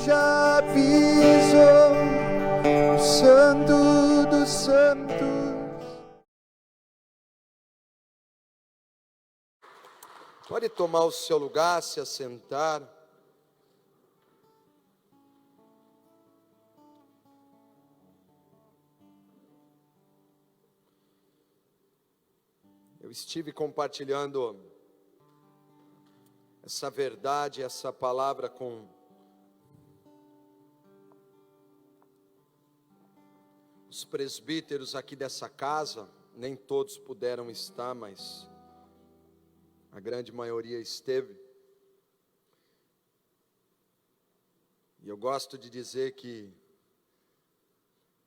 já pisou o Santo dos Santos. Pode tomar o seu lugar, se assentar. Eu estive compartilhando essa verdade, essa palavra com os presbíteros aqui dessa casa. Nem todos puderam estar, mas a grande maioria esteve. E eu gosto de dizer que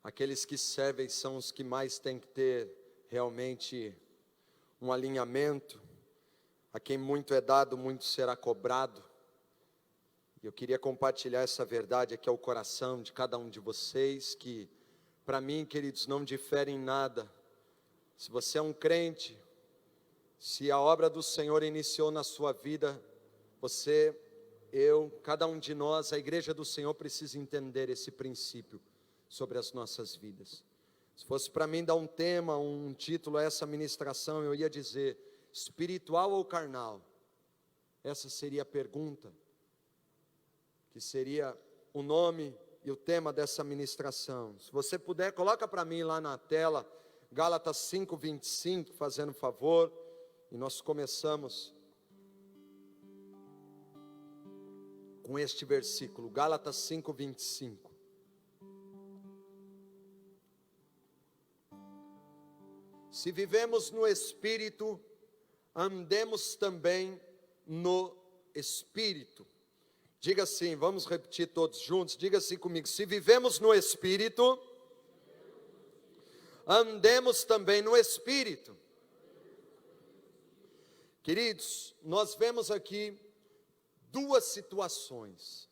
aqueles que servem são os que mais têm que ter realmente um alinhamento. A quem muito é dado, muito será cobrado. E eu queria compartilhar essa verdade aqui ao coração de cada um de vocês, que para mim, queridos, não difere em nada. Se você é um crente, se a obra do Senhor iniciou na sua vida, você, eu, cada um de nós, a igreja do Senhor precisa entender esse princípio sobre as nossas vidas. Se fosse para mim dar um tema, um título a essa ministração, eu ia dizer: espiritual ou carnal? Essa seria a pergunta, que seria o nome e o tema dessa ministração. Se você puder, coloca para mim lá na tela, Gálatas 5:25, fazendo favor. E nós começamos com este versículo, Gálatas 5:25. Se vivemos no Espírito, andemos também no Espírito. Diga assim, vamos repetir todos juntos, diga assim comigo: se vivemos no Espírito, andemos também no Espírito. Queridos, nós vemos aqui duas situações.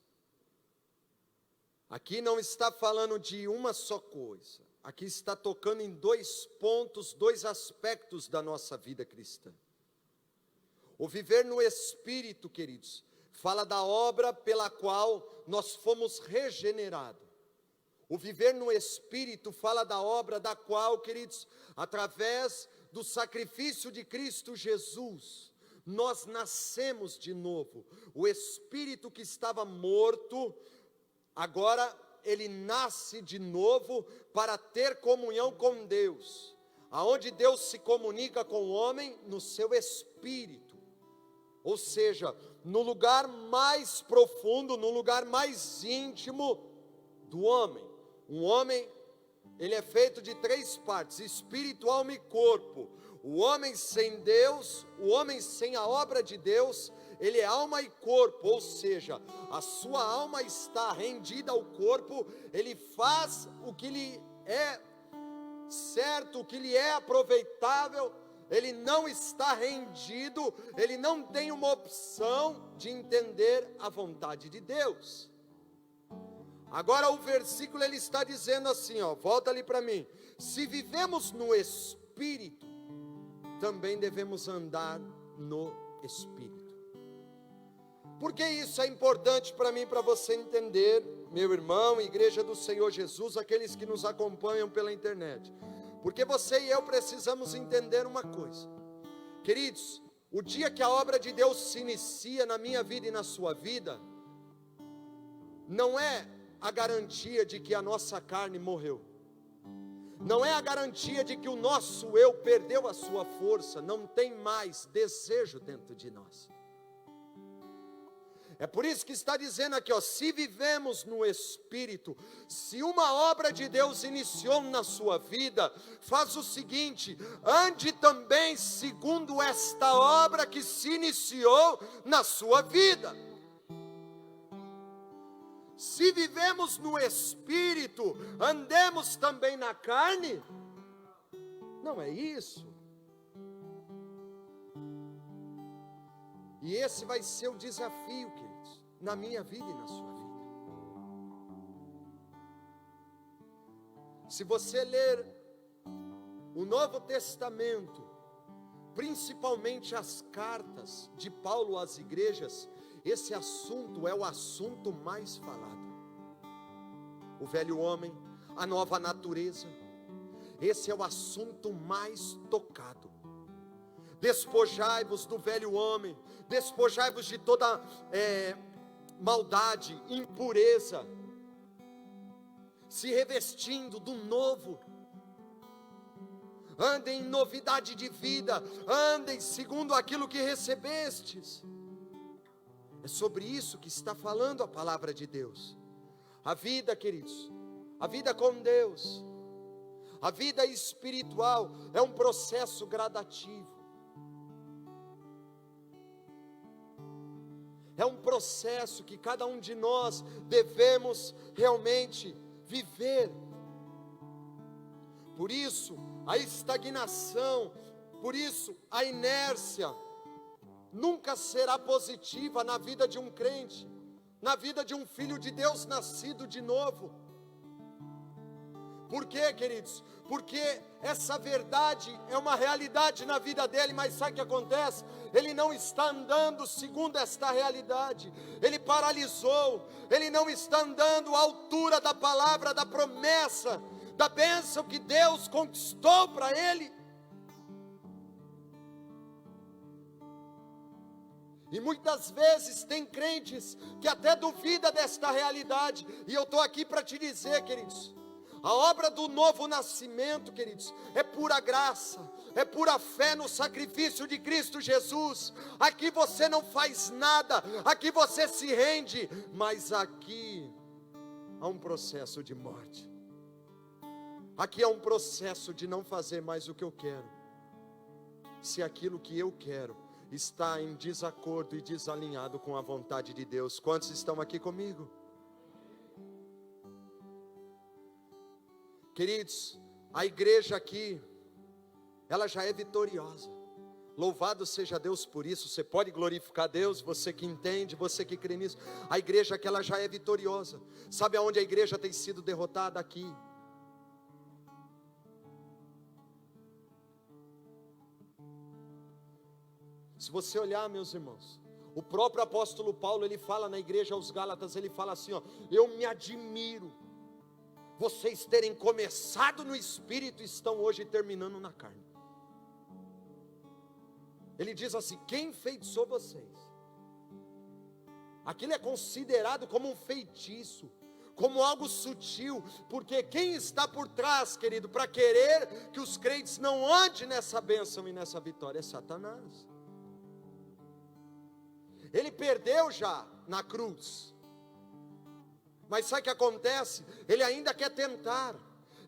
Aqui não está falando de uma só coisa. Aqui está tocando em dois pontos, dois aspectos da nossa vida cristã. O viver no Espírito, queridos, fala da obra pela qual nós fomos regenerados. O viver no Espírito fala da obra da qual, queridos, através do sacrifício de Cristo Jesus, nós nascemos de novo. O Espírito que estava morto, agora ele nasce de novo para ter comunhão com Deus. Aonde Deus se comunica com o homem? No seu Espírito. Ou seja, no lugar mais profundo, no lugar mais íntimo do homem. Um homem, ele é feito de três partes: espírito, alma e corpo. O homem sem Deus, o homem sem a obra de Deus, ele é alma e corpo, ou seja, a sua alma está rendida ao corpo, ele faz o que lhe é certo, o que lhe é aproveitável, ele não está rendido, ele não tem uma opção de entender a vontade de Deus. Agora o versículo ele está dizendo assim, volta ali para mim: se vivemos no Espírito, também devemos andar no Espírito. Por que isso é importante para mim, para você entender, meu irmão, igreja do Senhor Jesus, aqueles que nos acompanham pela internet? Porque você e eu precisamos entender uma coisa, queridos: o dia que a obra de Deus se inicia na minha vida e na sua vida, não é a garantia de que a nossa carne morreu, não é a garantia de que o nosso eu perdeu a sua força, não tem mais desejo dentro de nós. É por isso que está dizendo aqui, se vivemos no Espírito, se uma obra de Deus iniciou na sua vida, faz o seguinte: ande também segundo esta obra que se iniciou na sua vida. Se vivemos no Espírito, andemos também na carne? Não é isso. E esse vai ser o desafio, queridos, na minha vida e na sua vida. Se você ler o Novo Testamento, principalmente as cartas de Paulo às igrejas, esse assunto é o assunto mais falado. o velho homem, a nova natureza. Esse é o assunto mais tocado. Despojai-vos do velho homem, despojai-vos de toda maldade, impureza, se revestindo do novo. Andem em novidade de vida, andem segundo aquilo que recebestes. É sobre isso que está falando a palavra de Deus. A vida, queridos, a vida com Deus, a vida espiritual é um processo gradativo. É um processo que cada um de nós devemos realmente viver. Por isso, a estagnação, por isso, a inércia, nunca será positiva na vida de um crente, na vida de um filho de Deus nascido de novo. Por quê, queridos? Porque essa verdade é uma realidade na vida dele, mas sabe o que acontece? Ele não está andando segundo esta realidade, ele paralisou, ele não está andando à altura da palavra, da promessa, da bênção que Deus conquistou para ele. E muitas vezes tem crentes que até duvida desta realidade, e eu estou aqui para te dizer, queridos, a obra do novo nascimento, queridos, é pura graça, é pura fé no sacrifício de Cristo Jesus. Aqui você não faz nada, aqui você se rende, mas aqui há um processo de morte. Aqui é um processo de não fazer mais o que eu quero, se aquilo que eu quero está em desacordo e desalinhado com a vontade de Deus. Quantos estão aqui comigo? Queridos, a igreja aqui, ela já é vitoriosa. Louvado seja Deus por isso. Você pode glorificar Deus, você que entende, você que crê nisso. A igreja aqui, ela já é vitoriosa. Sabe aonde a igreja tem sido derrotada? Aqui. Se você olhar, meus irmãos, o próprio apóstolo Paulo, ele fala na igreja aos Gálatas, ele fala assim, ó: eu me admiro, vocês terem começado no Espírito e estão hoje terminando na carne. Ele diz assim: quem enfeitiçou vocês? Aquilo é considerado como um feitiço, como algo sutil, porque quem está por trás, querido, para querer que os crentes não andem nessa bênção e nessa vitória, é Satanás. Ele perdeu já na cruz, mas sabe o que acontece? Ele ainda quer tentar,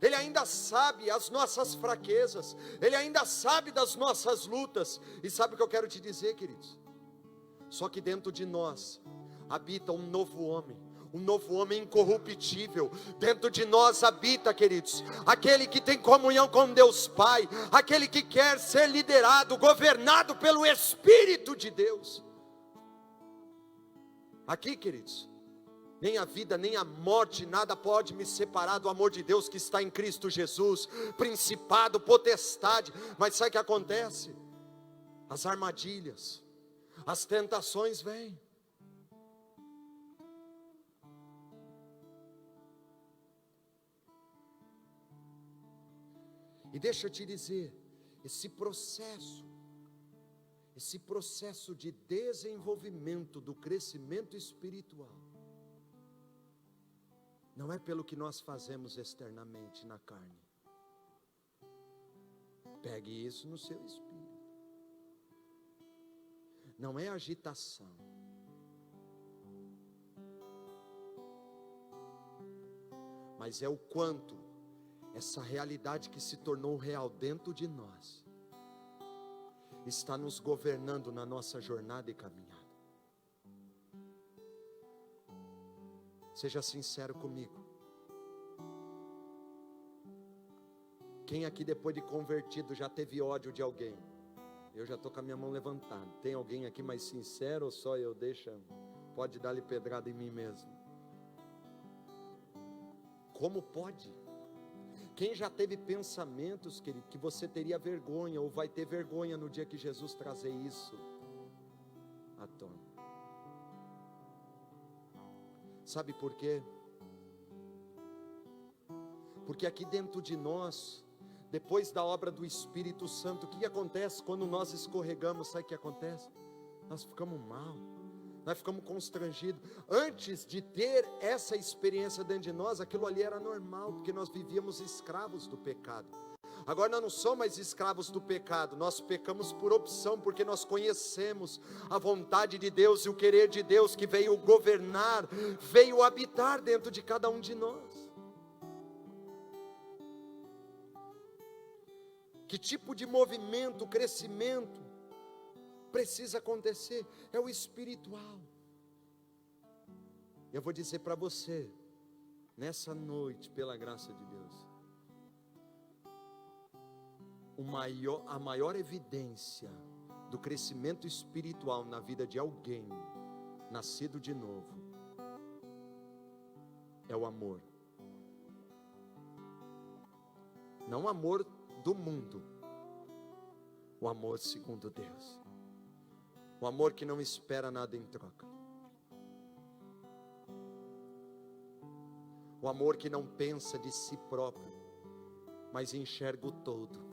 ele ainda sabe as nossas fraquezas, ele ainda sabe das nossas lutas. E sabe o que eu quero te dizer, queridos? Só que dentro de nós habita um novo homem incorruptível. Dentro de nós habita, queridos, aquele que tem comunhão com Deus Pai, aquele que quer ser liderado, governado pelo Espírito de Deus. Aqui, queridos, nem a vida, nem a morte, nada pode me separar do amor de Deus que está em Cristo Jesus. Principado, potestade. Mas sabe o que acontece? As armadilhas, as tentações vêm. E deixa eu te dizer, esse processo de desenvolvimento do crescimento espiritual, não é pelo que nós fazemos externamente na carne. Pegue isso no seu espírito. Não é agitação. Mas é o quanto essa realidade que se tornou real dentro de nós está nos governando na nossa jornada e caminhada. Seja sincero comigo. Quem aqui depois de convertido já teve ódio de alguém? Eu já estou com a minha mão levantada. Tem alguém aqui mais sincero ou só eu? Pode dar-lhe pedrada em mim mesmo. Como pode? Quem já teve pensamentos, querido, que você teria vergonha ou vai ter vergonha no dia que Jesus trazer isso à tona? Sabe por quê? Porque aqui dentro de nós, depois da obra do Espírito Santo, o que acontece quando nós escorregamos? Sabe o que acontece? Nós ficamos mal, nós ficamos constrangidos. Antes de ter essa experiência dentro de nós, aquilo ali era normal, porque nós vivíamos escravos do pecado. Agora nós não somos mais escravos do pecado, nós pecamos por opção, porque nós conhecemos a vontade de Deus e o querer de Deus, que veio governar, veio habitar dentro de cada um de nós. Que tipo de movimento, crescimento precisa acontecer? É o espiritual. Eu vou dizer para você, nessa noite, pela graça de Deus, a maior evidência do crescimento espiritual na vida de alguém nascido de novo é o amor. Não o amor do mundo, o amor segundo Deus, o amor que não espera nada em troca, o amor que não pensa de si próprio, mas enxerga o todo.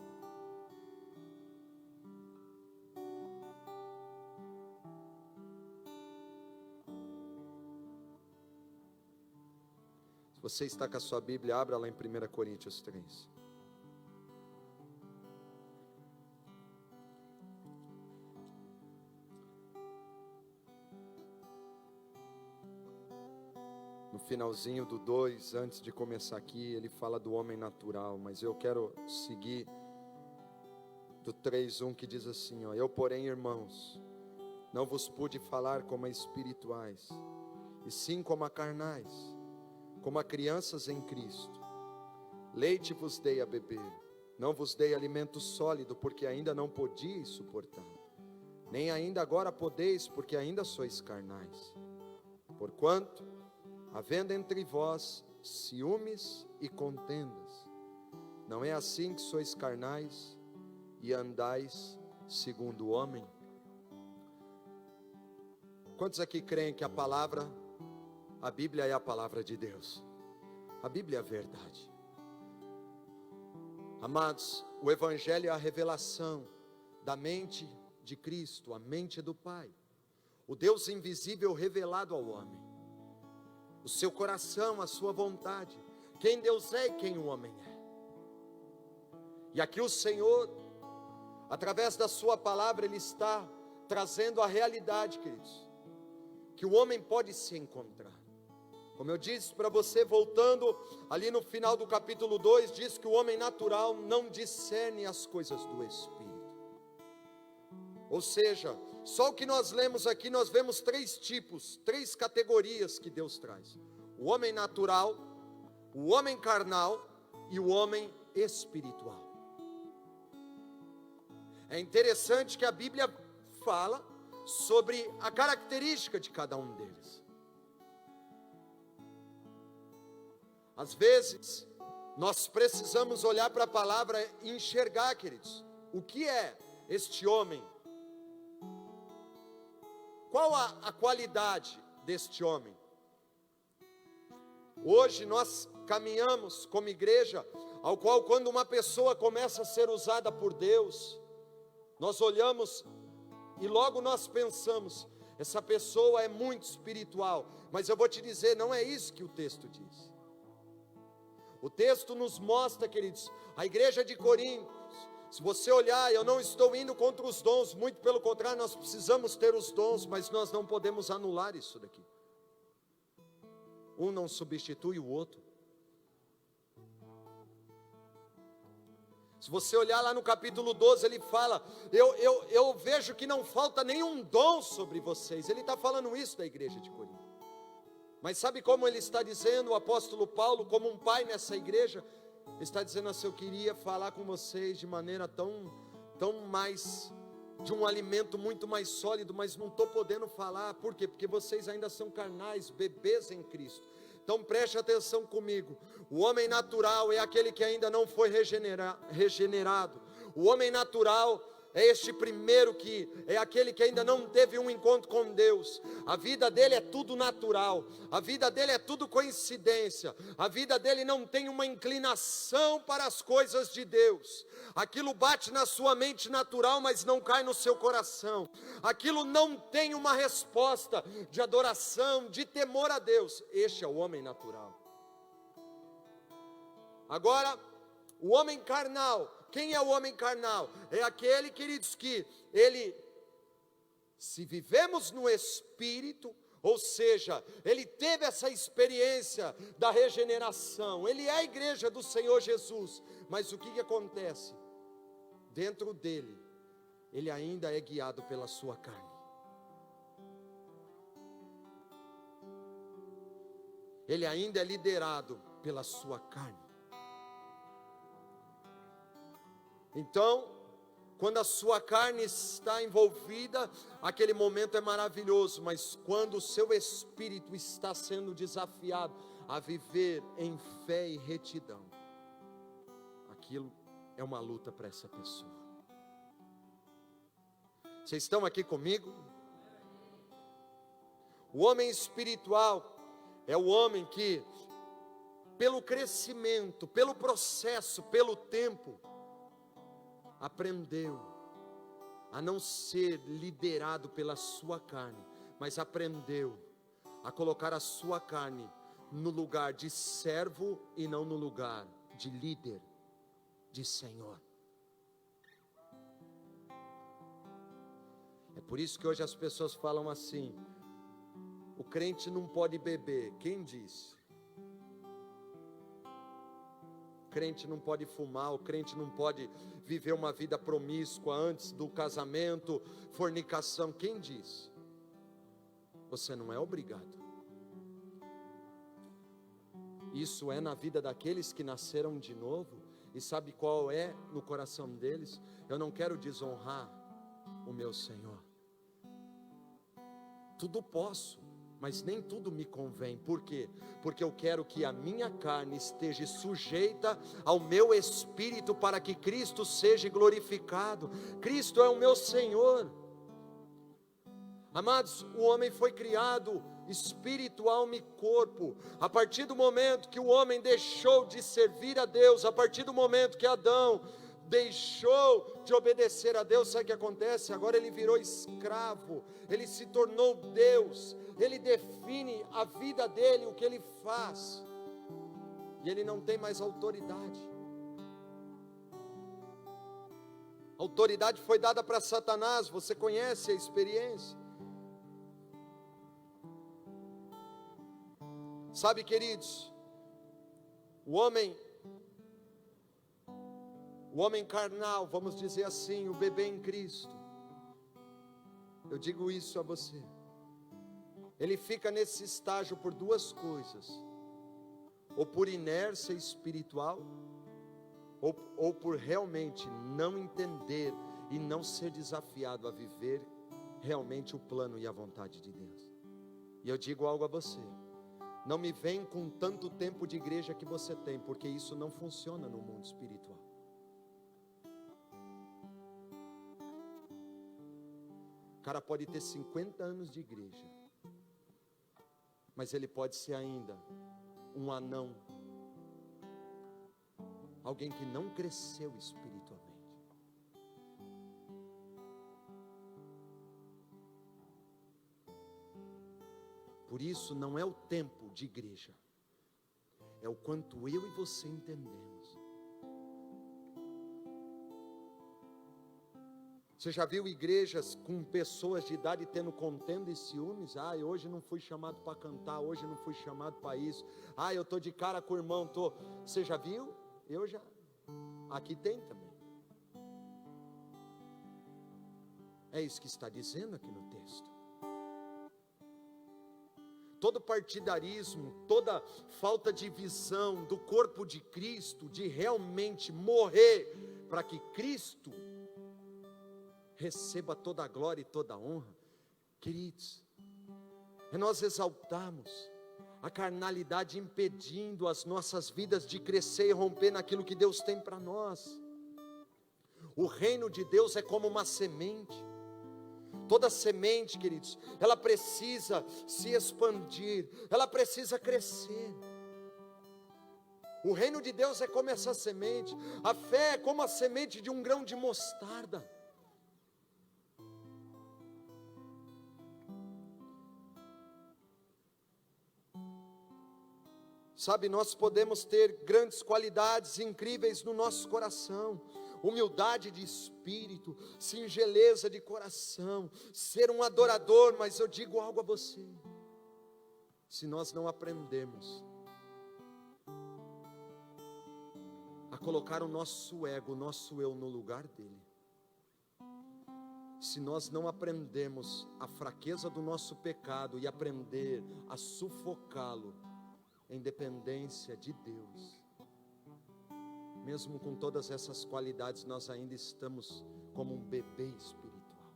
Se você está com a sua Bíblia, abra lá em 1 Coríntios 3. No finalzinho do 2, antes de começar aqui, ele fala do homem natural, mas eu quero seguir do 3:1, que diz assim, ó: eu, porém, irmãos, não vos pude falar como a espirituais, e sim como a carnais, como a crianças em Cristo. Leite vos dei a beber, não vos dei alimento sólido, porque ainda não podíeis suportar, nem ainda agora podeis, porque ainda sois carnais. Porquanto, havendo entre vós ciúmes e contendas, não é assim que sois carnais e andais segundo o homem? Quantos aqui creem que a Bíblia é a palavra de Deus? A Bíblia é a verdade. Amados, o Evangelho é a revelação da mente de Cristo, a mente do Pai, o Deus invisível revelado ao homem. O seu coração, a sua vontade, quem Deus é e quem o homem é. E aqui o Senhor, através da sua palavra, Ele está trazendo a realidade, queridos, que o homem pode se encontrar. Como eu disse para você, voltando ali no final do capítulo 2, diz que o homem natural não discerne as coisas do Espírito. Ou seja, só o que nós lemos aqui, nós vemos 3 tipos, 3 categorias que Deus traz: o homem natural, o homem carnal e o homem espiritual. É interessante que a Bíblia fala sobre a característica de cada um deles. Às vezes, nós precisamos olhar para a palavra e enxergar, queridos, o que é este homem. Qual a qualidade deste homem? Hoje nós caminhamos como igreja, ao qual quando uma pessoa começa a ser usada por Deus, nós olhamos e logo nós pensamos, essa pessoa é muito espiritual. Mas eu vou te dizer, não é isso que o texto diz. O texto nos mostra, queridos, a igreja de Corinto. Se você olhar, eu não estou indo contra os dons, muito pelo contrário, nós precisamos ter os dons, mas nós não podemos anular isso daqui. Um não substitui o outro. Se você olhar lá no capítulo 12, ele fala, eu vejo que não falta nenhum dom sobre vocês. Ele está falando isso da igreja de Corinto. Mas sabe como ele está dizendo, o apóstolo Paulo, como um pai nessa igreja? Ele está dizendo assim, eu queria falar com vocês de maneira tão mais, de um alimento muito mais sólido, mas não estou podendo falar. Por quê? Porque vocês ainda são carnais, bebês em Cristo. Então preste atenção comigo. O homem natural é aquele que ainda não foi regenerado. O homem natural é este primeiro que é aquele que ainda não teve um encontro com Deus. A vida dele é tudo natural, a vida dele é tudo coincidência, a vida dele não tem uma inclinação para as coisas de Deus. Aquilo bate na sua mente natural, mas não cai no seu coração. Aquilo não tem uma resposta de adoração, de temor a Deus. Este é o homem natural. Agora, o homem carnal. Quem é o homem carnal? É aquele, queridos, que ele, se vivemos no Espírito, ou seja, ele teve essa experiência da regeneração, ele é a igreja do Senhor Jesus, mas o que acontece? Dentro dele, ele ainda é guiado pela sua carne. Ele ainda é liderado pela sua carne. Então, quando a sua carne está envolvida, aquele momento é maravilhoso, mas quando o seu espírito está sendo desafiado a viver em fé e retidão, aquilo é uma luta para essa pessoa. Vocês estão aqui comigo? O homem espiritual é o homem que, pelo crescimento, pelo processo, pelo tempo, aprendeu a não ser liderado pela sua carne, mas aprendeu a colocar a sua carne no lugar de servo e não no lugar de líder, de Senhor. É por isso que hoje as pessoas falam assim: o crente não pode beber. Quem disse? O crente não pode fumar, o crente não pode viver uma vida promíscua antes do casamento, fornicação. Quem disse? Você não é obrigado. Isso é na vida daqueles que nasceram de novo. E sabe qual é no coração deles? Eu não quero desonrar o meu Senhor. Tudo posso, mas nem tudo me convém. Por quê? Porque eu quero que a minha carne esteja sujeita ao meu espírito, para que Cristo seja glorificado. Cristo é o meu Senhor. Amados, o homem foi criado espírito, alma e corpo. A partir do momento que o homem deixou de servir a Deus, a partir do momento que Adão deixou de obedecer a Deus, sabe o que acontece? Agora ele virou escravo, ele se tornou Deus, ele define a vida dele, o que ele faz, e ele não tem mais autoridade. A autoridade foi dada para Satanás, você conhece a experiência. Sabe, queridos, o homem carnal, vamos dizer assim, o bebê em Cristo, eu digo isso a você, ele fica nesse estágio por duas coisas: ou por inércia espiritual, ou por realmente não entender e não ser desafiado a viver realmente o plano e a vontade de Deus. E eu digo algo a você: não me vem com tanto tempo de igreja que você tem, porque isso não funciona no mundo espiritual. O cara pode ter 50 anos de igreja, mas ele pode ser ainda um anão, alguém que não cresceu espiritualmente. Por isso não é o tempo de igreja, é o quanto eu e você entendemos. Você já viu igrejas com pessoas de idade tendo contenda e ciúmes? Hoje não fui chamado para cantar, hoje não fui chamado para isso. Eu estou de cara com o irmão, Você já viu? Eu já. Aqui tem também. É isso que está dizendo aqui no texto. Todo partidarismo, toda falta de visão do corpo de Cristo, de realmente morrer para que Cristo receba toda a glória e toda a honra, queridos, é nós exaltarmos a carnalidade, impedindo as nossas vidas de crescer e romper naquilo que Deus tem para nós. O reino de Deus é como uma semente. Toda semente, queridos, ela precisa se expandir, ela precisa crescer. O reino de Deus é como essa semente. A fé é como a semente de um grão de mostarda. Sabe, nós podemos ter grandes qualidades incríveis no nosso coração. Humildade de espírito, singeleza de coração, ser um adorador, mas eu digo algo a você: se nós não aprendemos a colocar o nosso ego, o nosso eu no lugar dele, se nós não aprendemos a fraqueza do nosso pecado e aprender a sufocá-lo em dependência de Deus, mesmo com todas essas qualidades, nós ainda estamos como um bebê espiritual.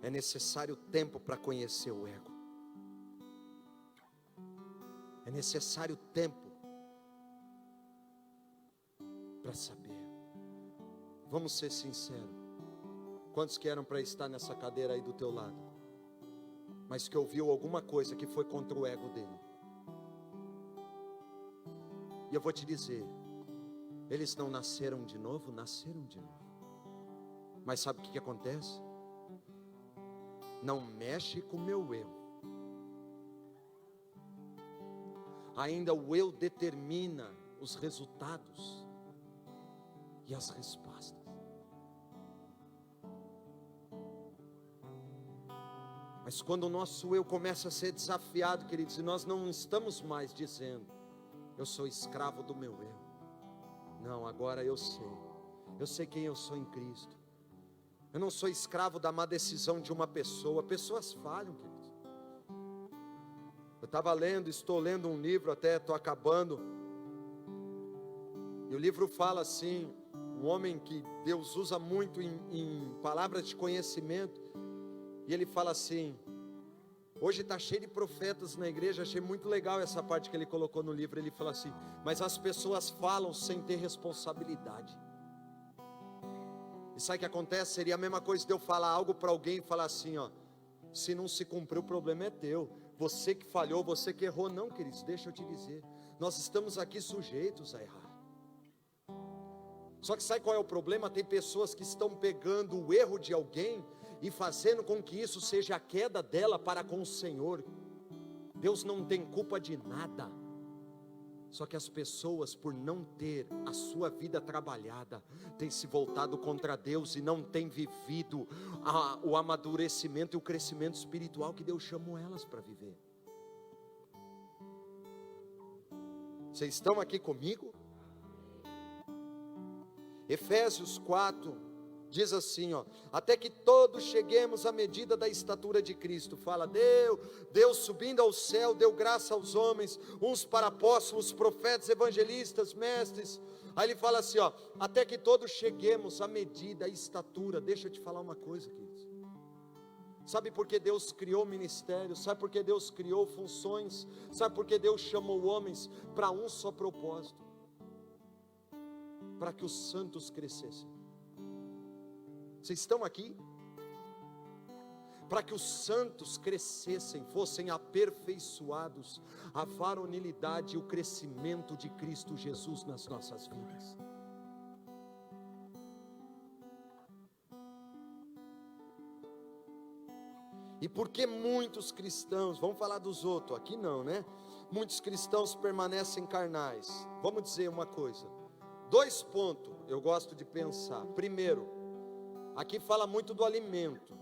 É necessário tempo para conhecer o ego. É necessário tempo para saber. Vamos ser sinceros. Quantos que eram para estar nessa cadeira aí do teu lado, mas que ouviu alguma coisa que foi contra o ego dele? E eu vou te dizer, eles não nasceram de novo, nasceram de novo. Mas sabe o que acontece? Não mexe com o meu eu. Ainda o eu determina os resultados e as respostas. Mas quando o nosso eu começa a ser desafiado, queridos, e nós não estamos mais dizendo: eu sou escravo do meu eu. Não, agora eu sei quem eu sou em Cristo. Eu não sou escravo da má decisão de uma pessoa. Pessoas falham, queridos. Eu estava lendo, estou lendo um livro, até estou acabando, e o livro fala assim, um homem que Deus usa muito em palavras de conhecimento, e ele fala assim: hoje está cheio de profetas na igreja. Achei muito legal essa parte que ele colocou no livro. Ele fala assim: mas as pessoas falam sem ter responsabilidade. E sabe o que acontece? Seria a mesma coisa de eu falar algo para alguém e falar assim, ó: se não se cumprir, o problema é teu, você que falhou, você que errou. Não, queridos, deixa eu te dizer, nós estamos aqui sujeitos a errar. Só que sabe qual é o problema? Tem pessoas que estão pegando o erro de alguém e fazendo com que isso seja a queda dela para com o Senhor. Deus não tem culpa de nada. Só que as pessoas, por não ter a sua vida trabalhada, têm se voltado contra Deus e não têm vivido o amadurecimento e o crescimento espiritual que Deus chamou elas para viver. Vocês estão aqui comigo? Efésios 4 diz assim, ó: até que todos cheguemos à medida da estatura de Cristo. Fala, Deus subindo ao céu, deu graça aos homens, uns para apóstolos, profetas, evangelistas, mestres. Aí ele fala assim, ó: até que todos cheguemos à medida, à estatura. Deixa eu te falar uma coisa, queridos. Sabe por que Deus criou ministérios? Sabe por que Deus criou funções? Sabe por que Deus chamou homens? Para um só propósito: para que os santos crescessem. Vocês estão aqui? Para que os santos crescessem, fossem aperfeiçoados, a varonilidade e o crescimento de Cristo Jesus nas nossas vidas. E por que muitos cristãos, vamos falar dos outros, aqui não, né? Muitos cristãos permanecem carnais. Vamos dizer uma coisa, 2 pontos eu gosto de pensar. Primeiro, aqui fala muito do alimento.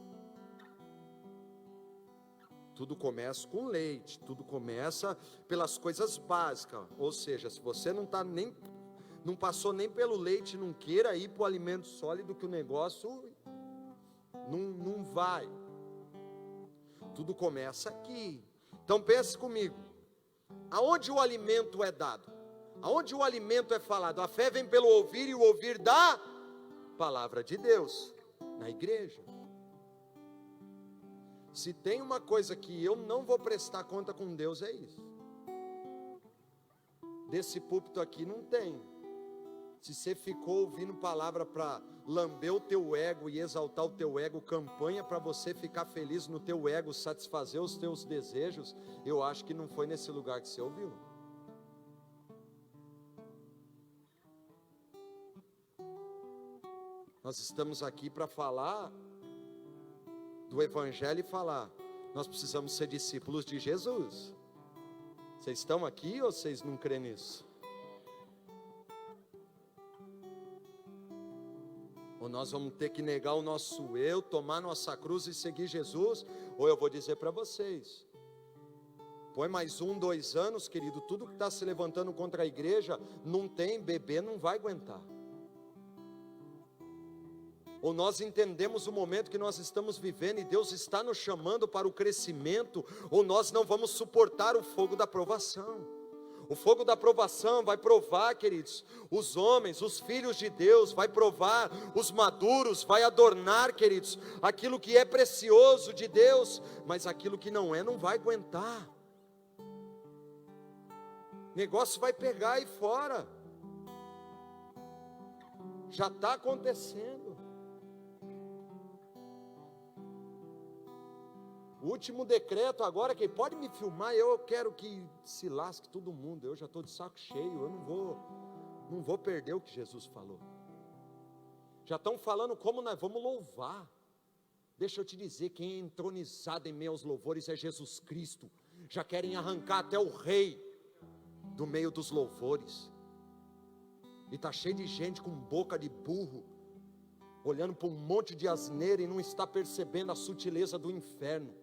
Tudo começa com leite, tudo começa pelas coisas básicas. Ou seja, se você não passou nem pelo leite, não queira ir para o alimento sólido, que o negócio não vai. Tudo começa aqui. Então pense comigo, aonde o alimento é dado? Aonde o alimento é falado? A fé vem pelo ouvir, e o ouvir da palavra de Deus. Na igreja. Se tem uma coisa que eu não vou prestar conta com Deus, é isso. Desse púlpito aqui não tem. Se você ficou ouvindo palavra para lamber o teu ego e exaltar o teu ego, campanha para você ficar feliz no teu ego, satisfazer os teus desejos, eu acho que não foi nesse lugar que você ouviu. Nós estamos aqui para falar do Evangelho e falar, nós precisamos ser discípulos de Jesus. Vocês estão aqui ou vocês não creem nisso? Ou nós vamos ter que negar o nosso eu, tomar nossa cruz e seguir Jesus? Ou eu vou dizer para vocês, põe mais 1, 2 anos, querido, tudo que está se levantando contra a igreja, não tem, bebê não vai aguentar. Ou nós entendemos o momento que nós estamos vivendo e Deus está nos chamando para o crescimento, ou nós não vamos suportar o fogo da provação. O fogo da provação vai provar, queridos, os homens, os filhos de Deus, vai provar os maduros, vai adornar, queridos, aquilo que é precioso de Deus, mas aquilo que não é, não vai aguentar. O negócio vai pegar aí fora. Já está acontecendo. O último decreto agora, quem pode me filmar, eu quero que se lasque todo mundo, eu já estou de saco cheio, eu não vou perder o que Jesus falou. Já estão falando como nós vamos louvar. Deixa eu te dizer, quem é entronizado em meio aos louvores é Jesus Cristo. Já querem arrancar até o rei do meio dos louvores. E está cheio de gente com boca de burro, olhando para um monte de asneira e não está percebendo a sutileza do inferno.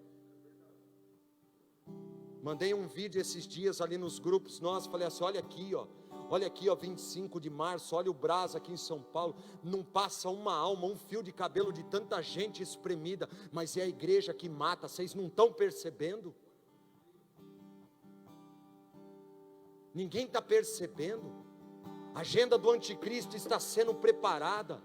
Mandei um vídeo esses dias ali nos grupos nossos, falei assim, olha aqui ó, 25 de março, olha o Brás aqui em São Paulo, não passa uma alma, um fio de cabelo de tanta gente espremida, mas é a igreja que mata, vocês não estão percebendo? Ninguém está percebendo, a agenda do anticristo está sendo preparada,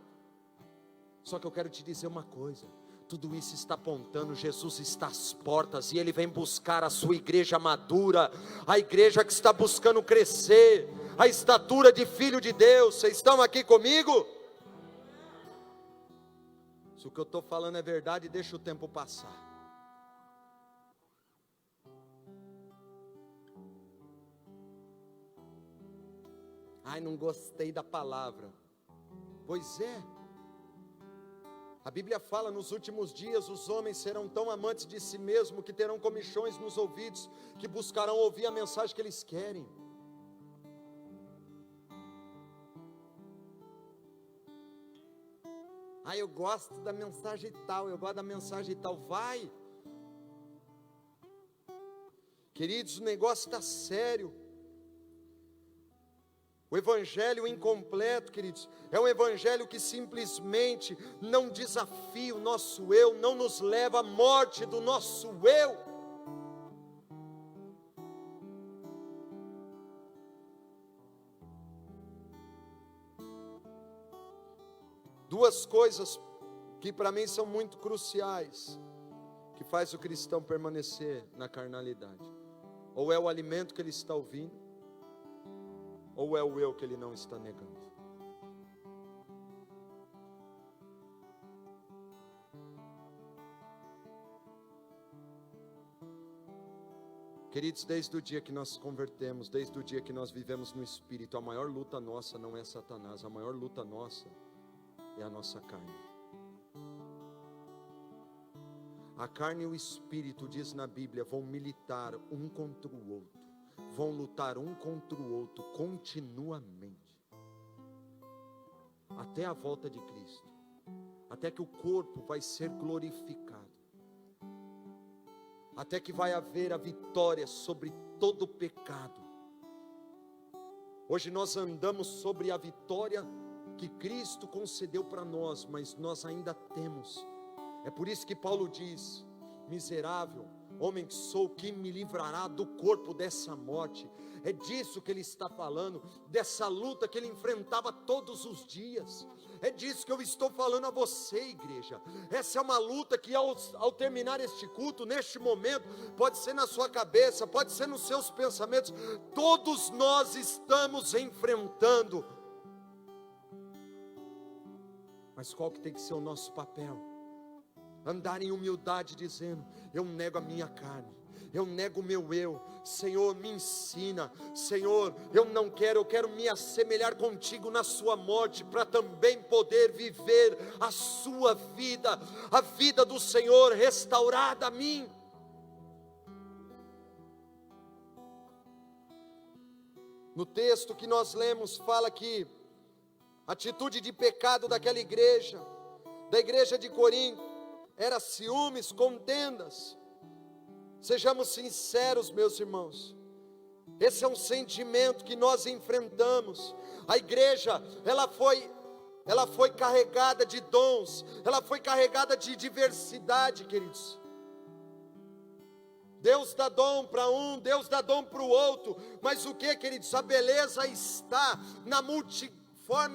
só que eu quero te dizer uma coisa, tudo isso está apontando, Jesus está às portas, e Ele vem buscar a sua igreja madura, a igreja que está buscando crescer, a estatura de filho de Deus. Vocês estão aqui comigo? Se o que eu estou falando é verdade, deixa o tempo passar. Ai, não gostei da palavra. Pois é. A Bíblia fala, nos últimos dias os homens serão tão amantes de si mesmos, que terão comichões nos ouvidos, que buscarão ouvir a mensagem que eles querem. Ah, eu gosto da mensagem tal, eu gosto da mensagem tal, vai. Queridos, o negócio está sério. O evangelho incompleto, queridos, é um evangelho que simplesmente não desafia o nosso eu, não nos leva à morte do nosso eu. Duas coisas que para mim são muito cruciais, que faz o cristão permanecer na carnalidade. Ou é o alimento que ele está ouvindo, ou é o eu que ele não está negando. Queridos, desde o dia que nós convertemos, desde o dia que nós vivemos no Espírito, a maior luta nossa não é Satanás, a maior luta nossa é a nossa carne. A carne e o Espírito, diz na Bíblia, vão militar um contra o outro. Vão lutar um contra o outro continuamente, até a volta de Cristo, até que o corpo vai ser glorificado, até que vai haver a vitória sobre todo o pecado. Hoje nós andamos sobre a vitória que Cristo concedeu para nós, mas nós ainda temos. É por isso que Paulo diz, miserável homem que sou, quem me livrará do corpo dessa morte? É disso que ele está falando, dessa luta que ele enfrentava todos os dias. É disso que eu estou falando a você, igreja. Essa é uma luta que ao terminar este culto, neste momento, pode ser na sua cabeça, pode ser nos seus pensamentos, todos nós estamos enfrentando. Mas qual que tem que ser o nosso papel? Andar em humildade, dizendo: eu nego a minha carne, eu nego o meu eu. Senhor, me ensina. Senhor, eu quero me assemelhar contigo na sua morte, para também poder viver a sua vida, a vida do Senhor restaurada a mim. No texto que nós lemos, fala que a atitude de pecado daquela igreja, da igreja de Corinto, era ciúmes, contendas. Sejamos sinceros, meus irmãos, esse é um sentimento que nós enfrentamos. A igreja, ela foi carregada de dons, ela foi carregada de diversidade, queridos. Deus dá dom para um, Deus dá dom para o outro, mas o que, queridos? A beleza está na multiforme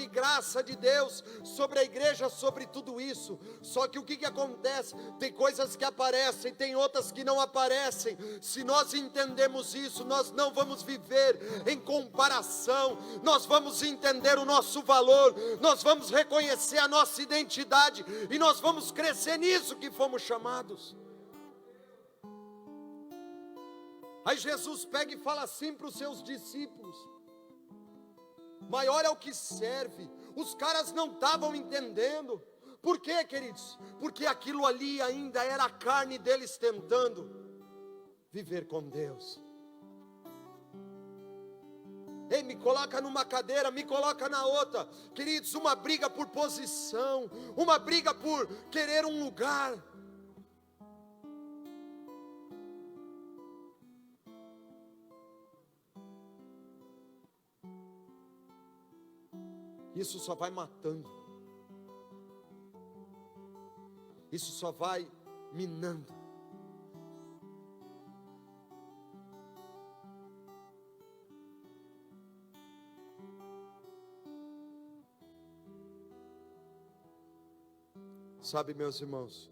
graça de Deus sobre a igreja, sobre tudo isso. Só que o que acontece? Tem coisas que aparecem, tem outras que não aparecem. Se nós entendemos isso, nós não vamos viver em comparação, nós vamos entender o nosso valor, nós vamos reconhecer a nossa identidade, e nós vamos crescer nisso que fomos chamados. Aí Jesus pega e fala assim para os seus discípulos: maior é o que serve. Os caras não estavam entendendo. Por quê, queridos? Porque aquilo ali ainda era a carne deles tentando viver com Deus. Ei, me coloca numa cadeira, me coloca na outra. Queridos, uma briga por posição, uma briga por querer um lugar. Isso só vai matando, isso só vai minando. Sabe, meus irmãos,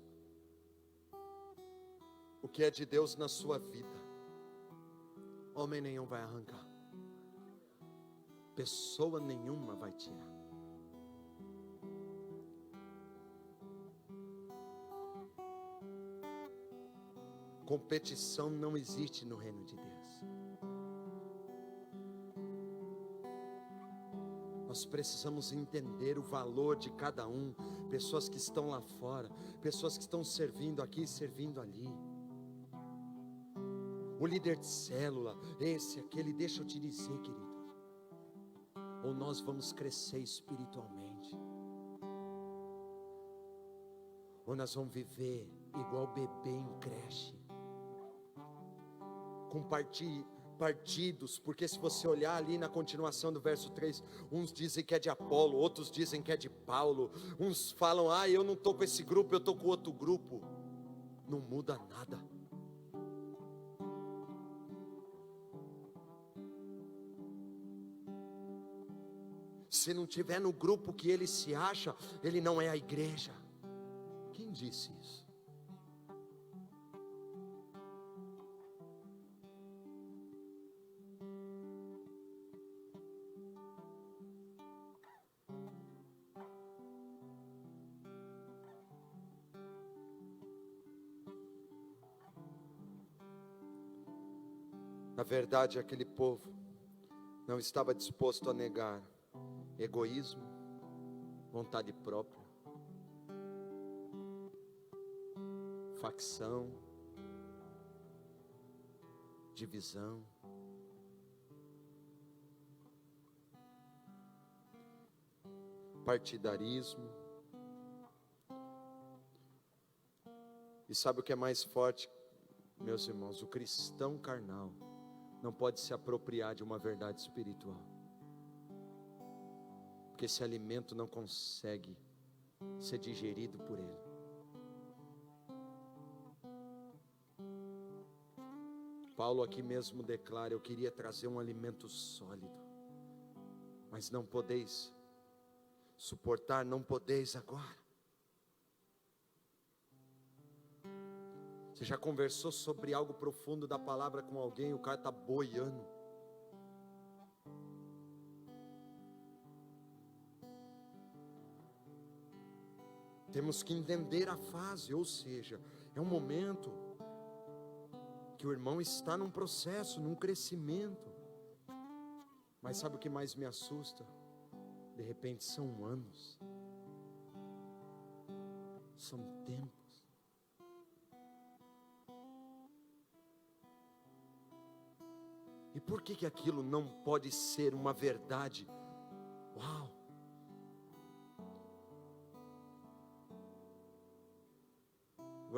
o que é de Deus na sua vida, homem nenhum vai arrancar, pessoa nenhuma vai tirar. Competição não existe no reino de Deus. Nós precisamos entender o valor de cada um. Pessoas que estão lá fora, pessoas que estão servindo aqui, servindo ali. O líder de célula, esse, aquele, deixa eu te dizer, querido, ou nós vamos crescer espiritualmente, ou nós vamos viver igual bebê em creche, com partidos, porque se você olhar ali na continuação do verso 3, uns dizem que é de Apolo, outros dizem que é de Paulo, uns falam: eu não estou com esse grupo, eu estou com outro grupo. Não muda nada. Se não tiver no grupo que ele se acha, ele não é a igreja. Quem disse isso? Na verdade, aquele povo não estava disposto a negar egoísmo, vontade própria, facção, divisão, partidarismo. E sabe o que é mais forte, meus irmãos? O cristão carnal não pode se apropriar de uma verdade espiritual, porque esse alimento não consegue ser digerido por ele. Paulo aqui mesmo declara: eu queria trazer um alimento sólido, mas não podeis suportar, não podeis agora. Você já conversou sobre algo profundo da palavra com alguém e o cara está boiando? Temos que entender a fase, ou seja, é um momento que o irmão está num processo, num crescimento. Mas sabe o que mais me assusta? De repente são anos, são tempos. E por que aquilo não pode ser uma verdade? Uau!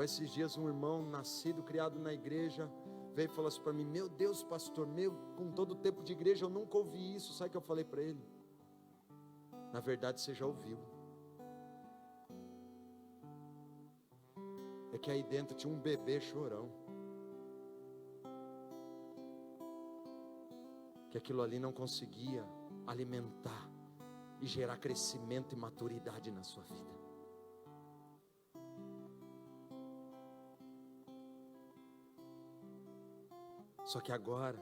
Esses dias um irmão nascido, criado na igreja, veio e falou assim para mim: meu Deus, pastor, com todo o tempo de igreja eu nunca ouvi isso. Sabe o que eu falei para ele? Na verdade você já ouviu. É que aí dentro tinha um bebê chorão, que aquilo ali não conseguia alimentar e gerar crescimento e maturidade na sua vida. Só que agora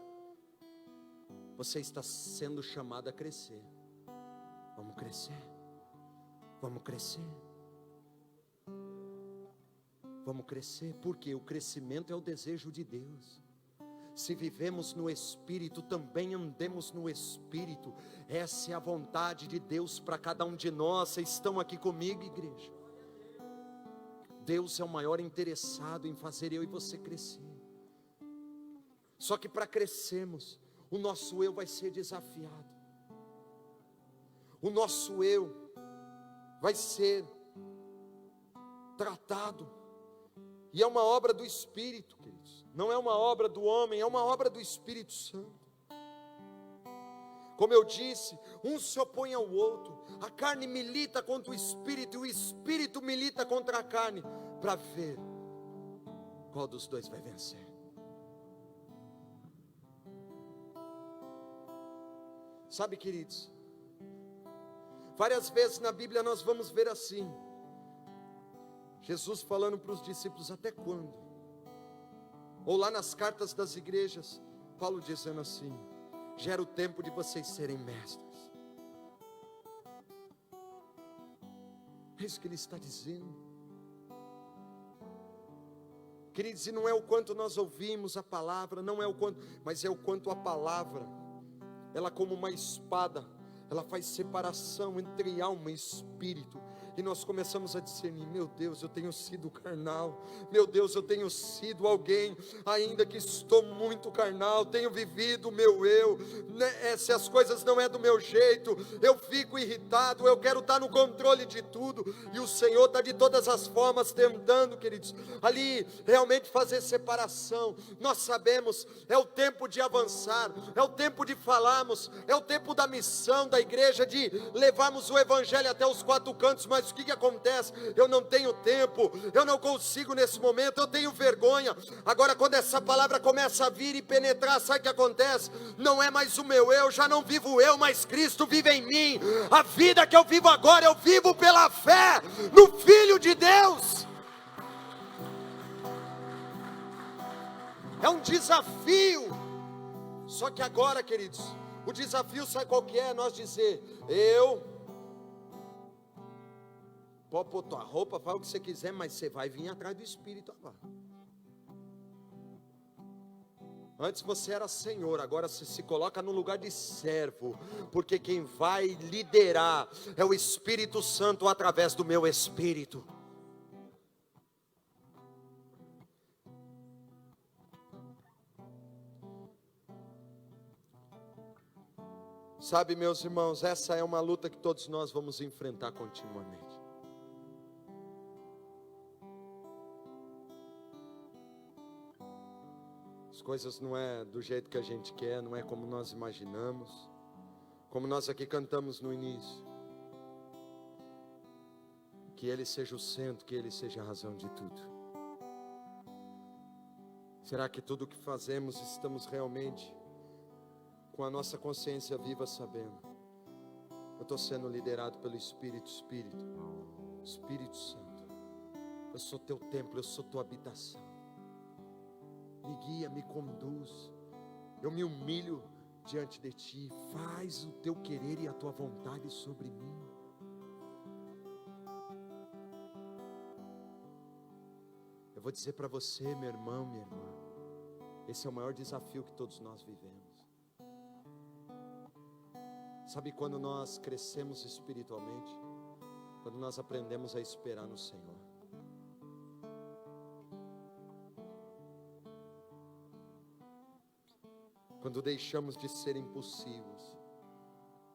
você está sendo chamado a crescer. Vamos crescer. Vamos crescer. Vamos crescer, porque o crescimento é o desejo de Deus. Se vivemos no Espírito, também andemos no Espírito. Essa é a vontade de Deus para cada um de nós. Vocês estão aqui comigo, igreja? Deus é o maior interessado em fazer eu e você crescer. Só que para crescermos, o nosso eu vai ser desafiado. O nosso eu vai ser tratado. E é uma obra do Espírito, queridos. Não é uma obra do homem, é uma obra do Espírito Santo. Como eu disse, um se opõe ao outro. A carne milita contra o Espírito e o Espírito milita contra a carne, para ver qual dos dois vai vencer. Sabe, queridos, várias vezes na Bíblia nós vamos ver assim, Jesus falando para os discípulos: até quando? Ou lá nas cartas das igrejas, Paulo dizendo assim: já era o tempo de vocês serem mestres. É isso que ele está dizendo. Queridos, e não é o quanto nós ouvimos a palavra, não é o quanto, mas é o quanto a palavra, ela como uma espada, ela faz separação entre alma e espírito. E nós começamos a discernir: meu Deus, eu tenho sido carnal, meu Deus, eu tenho sido alguém, ainda que estou muito carnal, tenho vivido o meu eu, se as coisas não é do meu jeito, eu fico irritado, eu quero estar no controle de tudo, e o Senhor está de todas as formas tentando, queridos, ali realmente fazer separação. Nós sabemos, é o tempo de avançar, é o tempo de falarmos, é o tempo da missão da igreja, de levarmos o evangelho até os quatro cantos. Mas o que acontece? Eu não tenho tempo, eu não consigo nesse momento, eu tenho vergonha. Agora, quando essa palavra começa a vir e penetrar, sabe o que acontece? Não é mais o meu eu, já não vivo eu, mas Cristo vive em mim. A vida que eu vivo agora, eu vivo pela fé no Filho de Deus. É um desafio. Só que agora, queridos, o desafio sabe qual que é? Nós dizer: pode pôr tua roupa, fala o que você quiser, mas você vai vir atrás do Espírito agora. Antes você era senhor, agora você se coloca no lugar de servo, porque quem vai liderar é o Espírito Santo através do meu espírito. Sabe, meus irmãos, essa é uma luta que todos nós vamos enfrentar continuamente. As coisas não é do jeito que a gente quer, não é como nós imaginamos, como nós aqui cantamos no início. Que Ele seja o centro, que Ele seja a razão de tudo. Será que tudo o que fazemos estamos realmente com a nossa consciência viva, sabendo? Eu estou sendo liderado pelo Espírito Santo. Eu sou teu templo, eu sou tua habitação. Me guia, me conduz. Eu me humilho diante de ti. Faz o teu querer e a tua vontade sobre mim. Eu vou dizer para você, meu irmão, minha irmã, esse é o maior desafio que todos nós vivemos. Sabe quando nós crescemos espiritualmente? Quando nós aprendemos a esperar no Senhor. Quando deixamos de ser impulsivos.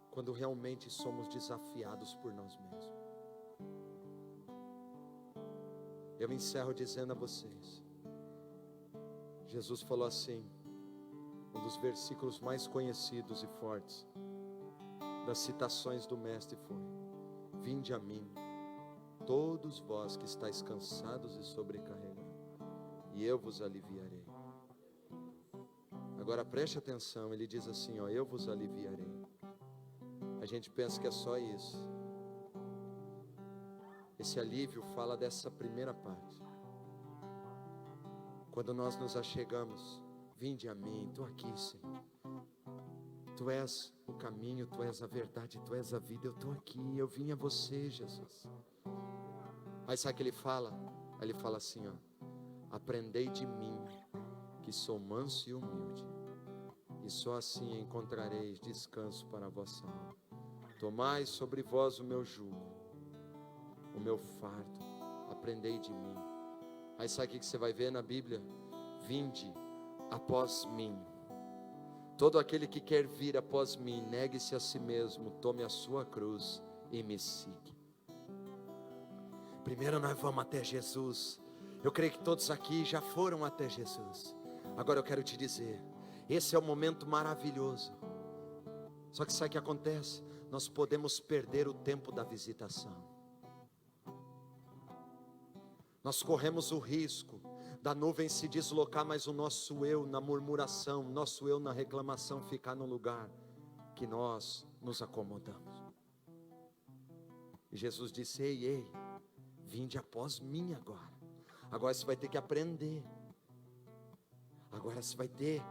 Quando realmente somos desafiados por nós mesmos. Eu encerro dizendo a vocês. Jesus falou assim, um dos versículos mais conhecidos e fortes das citações do Mestre foi: vinde a mim, todos vós que estáis cansados e sobrecarregados, e eu vos aliviarei. Agora preste atenção, ele diz assim, ó, eu vos aliviarei. A gente pensa que é só isso. Esse alívio fala dessa primeira parte. Quando nós nos achegamos, vinde a mim, estou aqui, Senhor. Tu és o caminho, Tu és a verdade, Tu és a vida, eu estou aqui, eu vim a você, Jesus. Aí sabe o que ele fala? Aí ele fala assim, ó, aprendei de mim, que sou manso e humilde, e só assim encontrareis descanso para a vossa alma. Tomai sobre vós o meu jugo, o meu fardo, aprendei de mim. Aí sabe o que você vai ver na Bíblia? Vinde após mim. Todo aquele que quer vir após mim, negue-se a si mesmo, tome a sua cruz e me siga. Primeiro nós vamos até Jesus. Eu creio que todos aqui já foram até Jesus. Agora eu quero te dizer, esse é o momento maravilhoso. Só que sabe o que acontece? Nós podemos perder o tempo da visitação. Nós corremos o risco da nuvem se deslocar, mas o nosso eu na murmuração, nosso eu na reclamação ficar no lugar que nós nos acomodamos. E Jesus disse, ei, vinde após mim agora. Agora você vai ter que aprender. Agora você vai ter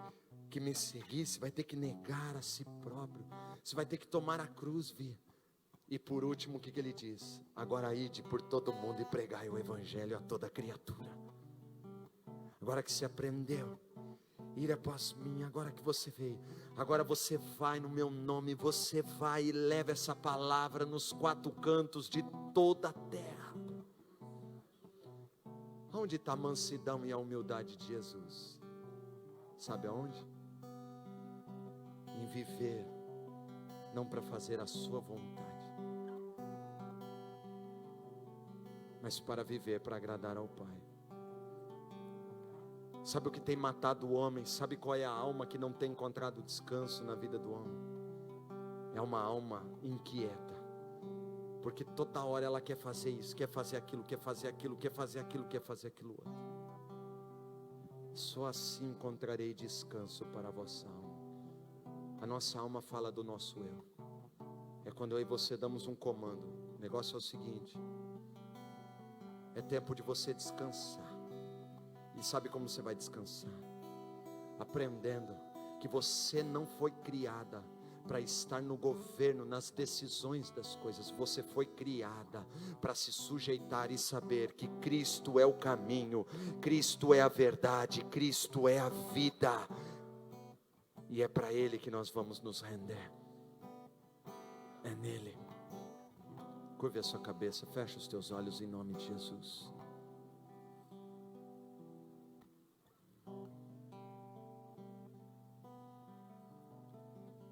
que me seguir, você vai ter que negar a si próprio. Você vai ter que tomar a cruz, vir. E por último, o que ele diz? Agora ide por todo mundo e pregai o evangelho a toda criatura. Agora que você aprendeu, ir após mim, agora que você veio, agora você vai no meu nome, você vai e leva essa palavra nos quatro cantos de toda a terra. Onde está a mansidão e a humildade de Jesus? Sabe aonde? Em viver, não para fazer a sua vontade, mas para viver, para agradar ao Pai. Sabe o que tem matado o homem? Sabe qual é a alma que não tem encontrado descanso na vida do homem? É uma alma inquieta, porque toda hora ela quer fazer isso, quer fazer aquilo, quer fazer aquilo, quer fazer aquilo, quer fazer aquilo outro. Só assim encontrarei descanso para a vossa alma. A nossa alma fala do nosso eu. É quando eu e você damos um comando. O negócio é o seguinte: é tempo de você descansar. E sabe como você vai descansar? Aprendendo que você não foi criada para estar no governo, nas decisões das coisas. Você foi criada para se sujeitar e saber que Cristo é o caminho, Cristo é a verdade, Cristo é a vida. E é para Ele que nós vamos nos render. É nele. Curve a sua cabeça, fecha os teus olhos em nome de Jesus.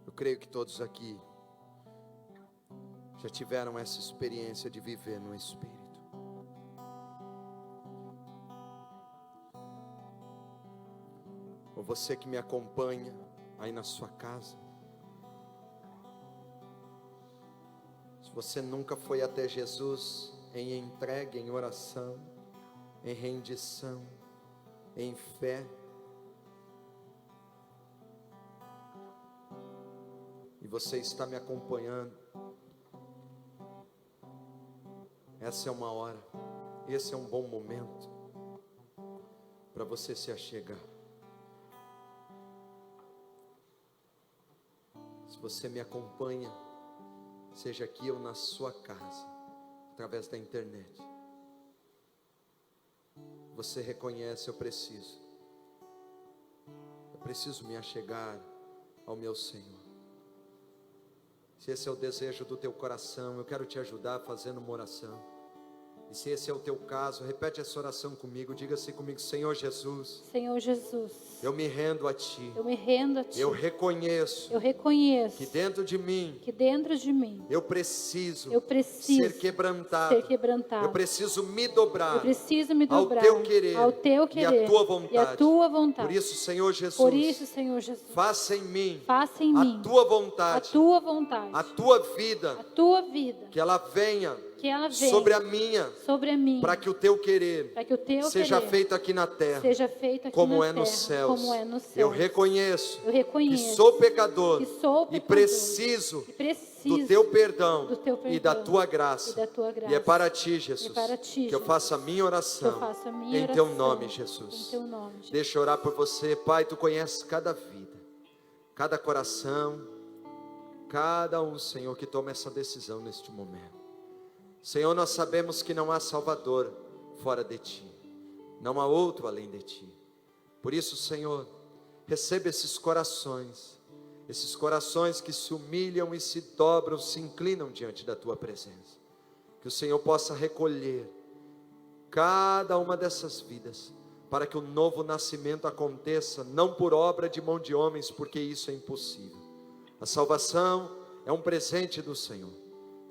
Eu creio que todos aqui já tiveram essa experiência de viver no Espírito. Ou você que me acompanha aí na sua casa, se você nunca foi até Jesus em entrega, em oração, em rendição, em fé, e você está me acompanhando, Essa é uma hora, esse é um bom momento para você se achegar. Se você me acompanha, seja aqui ou na sua casa, através da internet, você reconhece: eu preciso me achegar ao meu Senhor. Se esse é o desejo do teu coração, eu quero te ajudar fazendo uma oração. E se esse é o teu caso, repete essa oração comigo, diga assim comigo: Senhor Jesus, Senhor Jesus, eu me rendo a Ti. eu me rendo a Ti. Eu reconheço que dentro de mim eu preciso ser quebrantado. Eu preciso me dobrar ao Teu querer e à Tua vontade. Por isso, Senhor Jesus, faça em mim a Tua vontade, a Tua vida, que ela venha sobre a minha, para que o Teu querer seja feito aqui na terra, como é nos céus. Eu reconheço que sou pecador e preciso do Teu perdão e da Tua graça. E é para Ti, Jesus, que eu faça a minha oração em Teu nome, Jesus. Deixa eu orar por você. Pai, Tu conheces cada vida, cada coração, cada um, Senhor, que toma essa decisão neste momento. Senhor, nós sabemos que não há Salvador fora de Ti, não há outro além de Ti. Por isso, Senhor, receba esses corações que se humilham e se dobram, se inclinam diante da Tua presença. Que o Senhor possa recolher cada uma dessas vidas, para que o novo nascimento aconteça, não por obra de mão de homens, porque isso é impossível. A salvação é um presente do Senhor.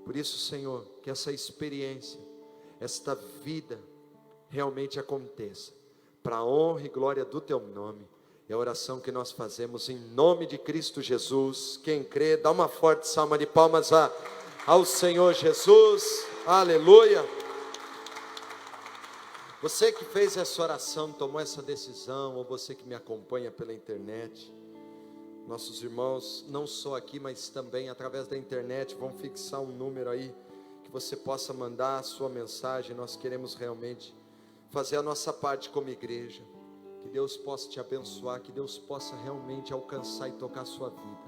Por isso, Senhor, que essa experiência, esta vida realmente aconteça, para a honra e glória do Teu nome. É a oração que nós fazemos em nome de Cristo Jesus. Quem crê, dá uma forte salva de palmas ao Senhor Jesus. Aleluia. Você que fez essa oração, tomou essa decisão, ou você que me acompanha pela internet, nossos irmãos, não só aqui, mas também através da internet, vão fixar um número aí, que você possa mandar a sua mensagem. Nós queremos realmente fazer a nossa parte como igreja. Que Deus possa te abençoar, que Deus possa realmente alcançar e tocar a sua vida,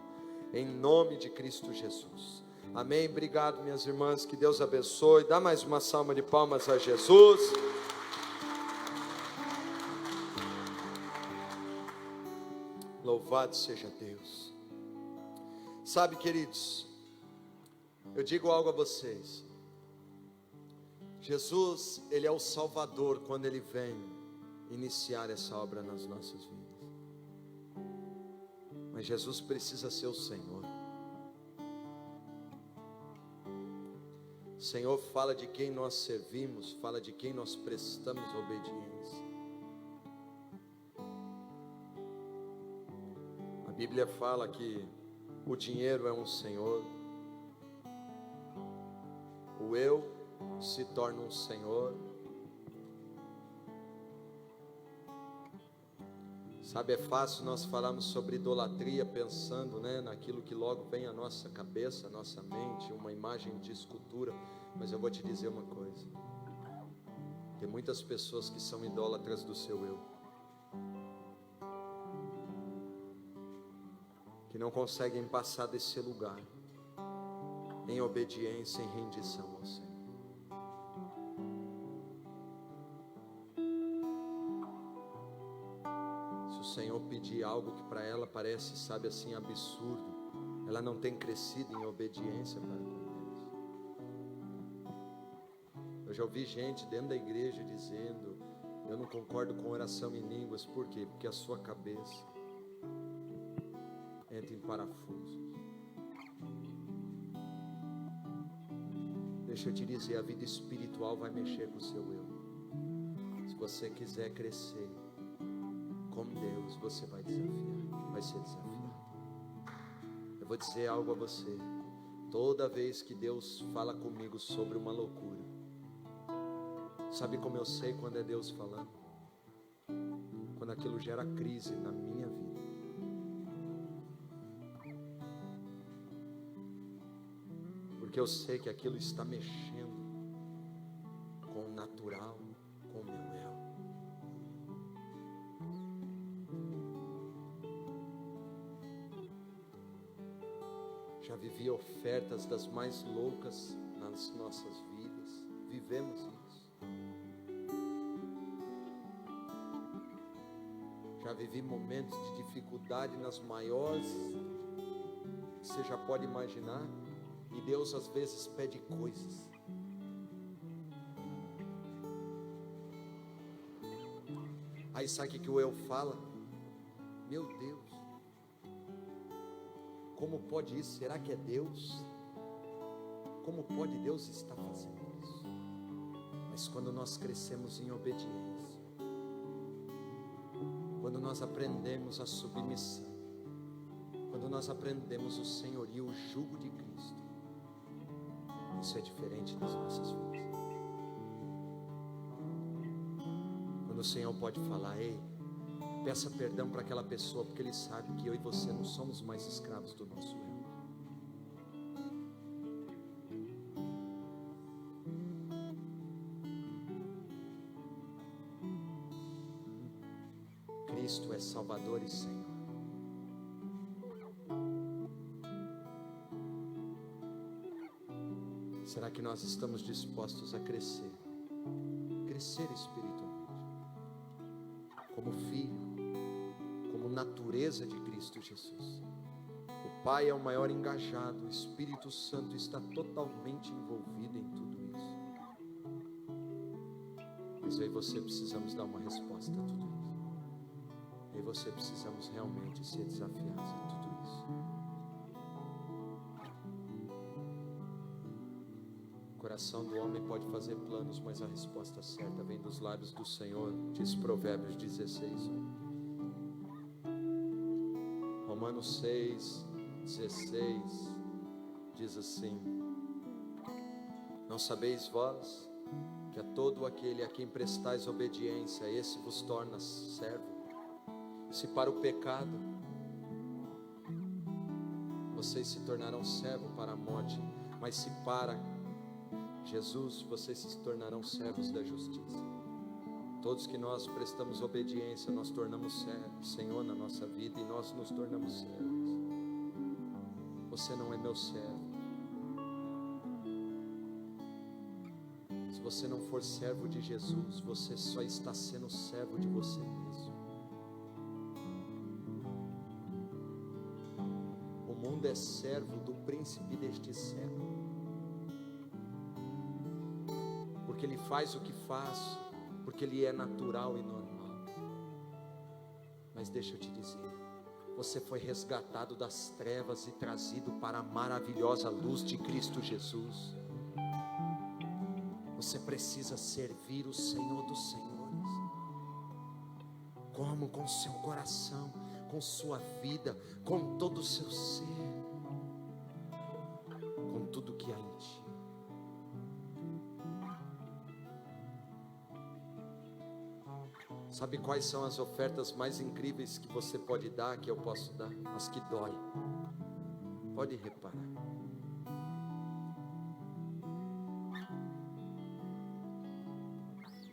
em nome de Cristo Jesus. Amém. Obrigado, minhas irmãs, que Deus abençoe. Dá mais uma salva de palmas a Jesus. Louvado seja Deus. Sabe, queridos, eu digo algo a vocês. Jesus, Ele é o Salvador quando Ele vem iniciar essa obra nas nossas vidas. Mas Jesus precisa ser o Senhor. O Senhor fala de quem nós servimos, fala de quem nós prestamos obediência. A Bíblia fala que o dinheiro é um senhor, o eu se torna um senhor. Sabe, é fácil nós falarmos sobre idolatria pensando, naquilo que logo vem à nossa cabeça, à nossa mente, uma imagem de escultura. Mas eu vou te dizer uma coisa: tem muitas pessoas que são idólatras do seu eu, que não conseguem passar desse lugar em obediência, em rendição ao Senhor. Se o Senhor pedir algo que para ela parece, sabe, assim, absurdo, ela não tem crescido em obediência para com Deus. Eu já ouvi gente dentro da igreja dizendo: eu não concordo com oração em línguas. Por quê? Porque a sua cabeça entra em parafusos. Deixa eu te dizer, a vida espiritual vai mexer com o seu eu. Se você quiser crescer com Deus, você vai desafiar, vai ser desafiado. Eu vou dizer algo a você: toda vez que Deus fala comigo sobre uma loucura, sabe como eu sei quando é Deus falando? Quando aquilo gera crise na minha vida. Porque eu sei que aquilo está mexendo Já vivi ofertas das mais loucas nas nossas vidas. Vivemos isso. Já vivi momentos de dificuldade nas maiores que você já pode imaginar. E Deus às vezes pede coisas. Aí sabe o que o eu fala? Meu Deus, como pode isso? Será que é Deus? Como pode Deus estar fazendo isso? Mas quando nós crescemos em obediência, quando nós aprendemos a submissão, quando nós aprendemos o senhorio, o jugo de Cristo, isso é diferente das nossas vidas. Quando o Senhor pode falar: ei, peça perdão para aquela pessoa, porque Ele sabe que eu e você não somos mais escravos do nosso eu. Cristo é Salvador e Senhor. Será que nós estamos dispostos a crescer? Crescer espiritualmente, como filho, como natureza de Cristo Jesus. O Pai é o maior engajado, o Espírito Santo está totalmente envolvido em tudo isso. Mas eu e você precisamos dar uma resposta a tudo isso. Eu e você precisamos realmente ser desafiados a tudo isso. O coração do homem pode fazer planos, mas a resposta certa vem dos lábios do Senhor, diz Provérbios 16. Romanos 6, 16 diz assim: não sabeis vós que a todo aquele a quem prestais obediência, esse vos torna servo? Se para o pecado vocês se tornarão servo para a morte, mas se para Jesus vocês se tornarão servos da justiça. Todos que nós prestamos obediência, nós tornamos servos, Senhor, na nossa vida, e nós nos tornamos servos. Você não é meu servo. Se você não for servo de Jesus, você só está sendo servo de você mesmo. O mundo é servo do príncipe deste século, porque ele faz o que faz, porque ele é natural e normal. Mas deixa eu te dizer, você foi resgatado das trevas e trazido para a maravilhosa luz de Cristo Jesus. Você precisa servir o Senhor dos Senhores. Como? Com seu coração, com sua vida, com todo o seu ser, com tudo que há em ti. Sabe quais são as ofertas mais incríveis que você pode dar, que eu posso dar? As que dói. Pode reparar.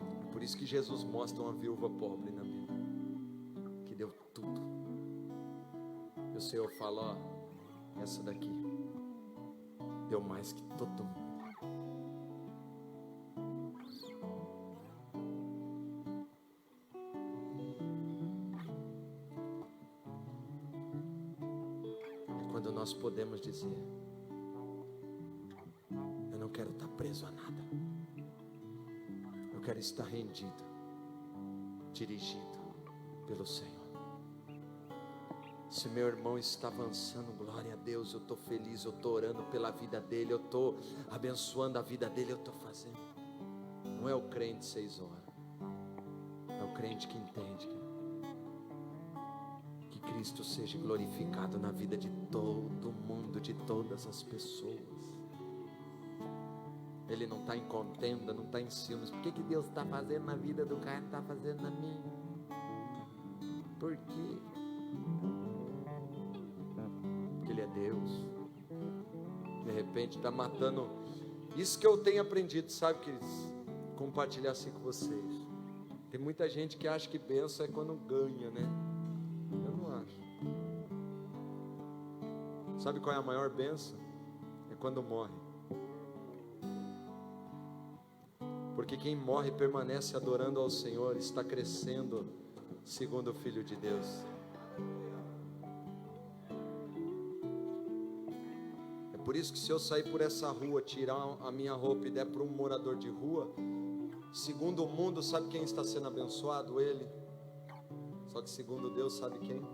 É por isso que Jesus mostra uma viúva pobre na Bíblia, que deu tudo. E o Senhor fala: ó, essa daqui deu mais que todo mundo. Nós podemos dizer: eu não quero estar preso a nada, eu quero estar rendido, dirigido pelo Senhor. Se meu irmão está avançando, glória a Deus, eu estou feliz, eu estou orando pela vida dele, eu estou abençoando a vida dele, eu estou fazendo. Não é o crente 6 horas, é o crente que entende que Cristo seja glorificado na vida de todo mundo, de todas as pessoas. Ele não está em contenda, não está em ciúmes. Por que Deus está fazendo na vida do cara, não está fazendo na minha? Por quê? Porque Ele é Deus. De repente está matando. Isso que eu tenho aprendido, sabe, queridos? Compartilhar assim com vocês. Tem muita gente que acha que bênção é quando ganha, né? Eu não acho. Sabe qual é a maior bênção? É quando morre. Porque quem morre permanece adorando ao Senhor, está crescendo segundo o Filho de Deus. É por isso que se eu sair por essa rua, tirar a minha roupa e der para um morador de rua, segundo o mundo, sabe quem está sendo abençoado? Ele. Só que segundo Deus, sabe quem?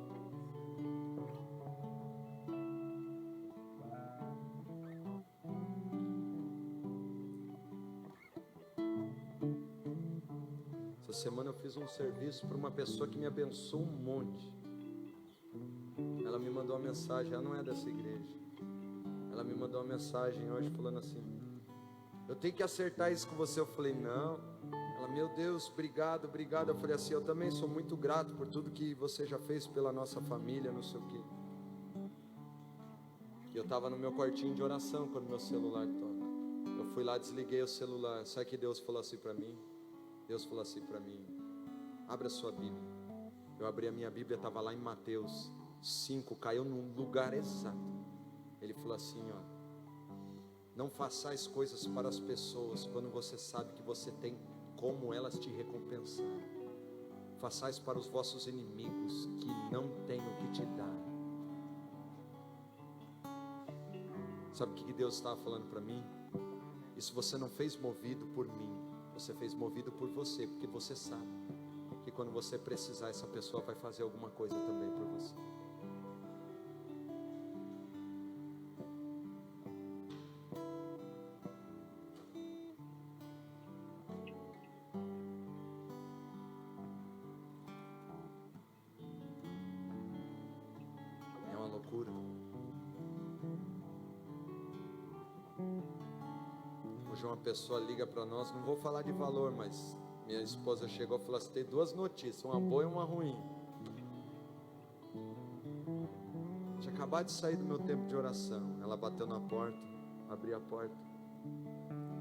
Essa semana eu fiz um serviço para uma pessoa que me abençoou um monte. Ela me mandou uma mensagem, ela não é dessa igreja. Ela me mandou uma mensagem hoje falando assim: eu tenho que acertar isso com você. Eu falei, não. Ela, meu Deus, obrigado, obrigado. Eu falei assim, eu também sou muito grato por tudo que você já fez pela nossa família, não sei o quê. E eu estava no meu quartinho de oração quando meu celular toca. Eu fui lá, desliguei o celular. Sabe que Deus falou assim para mim? Deus falou assim para mim: abre a sua Bíblia. Eu abri a minha Bíblia, estava lá em Mateus 5, caiu num lugar exato. Ele falou assim, ó: não façais coisas para as pessoas quando você sabe que você tem como elas te recompensar. Façais para os vossos inimigos que não têm o que te dar. Sabe o que Deus estava falando para mim? Isso você não fez movido por mim, você fez movido por você, porque você sabe que quando você precisar, essa pessoa vai fazer alguma coisa também por você. É uma loucura. Hoje uma pessoa liga para nós, não vou falar de valor, mas minha esposa chegou e falou assim: tem duas notícias, uma boa e uma ruim. Tinha acabado de sair do meu tempo de oração. Ela bateu na porta, abri a porta.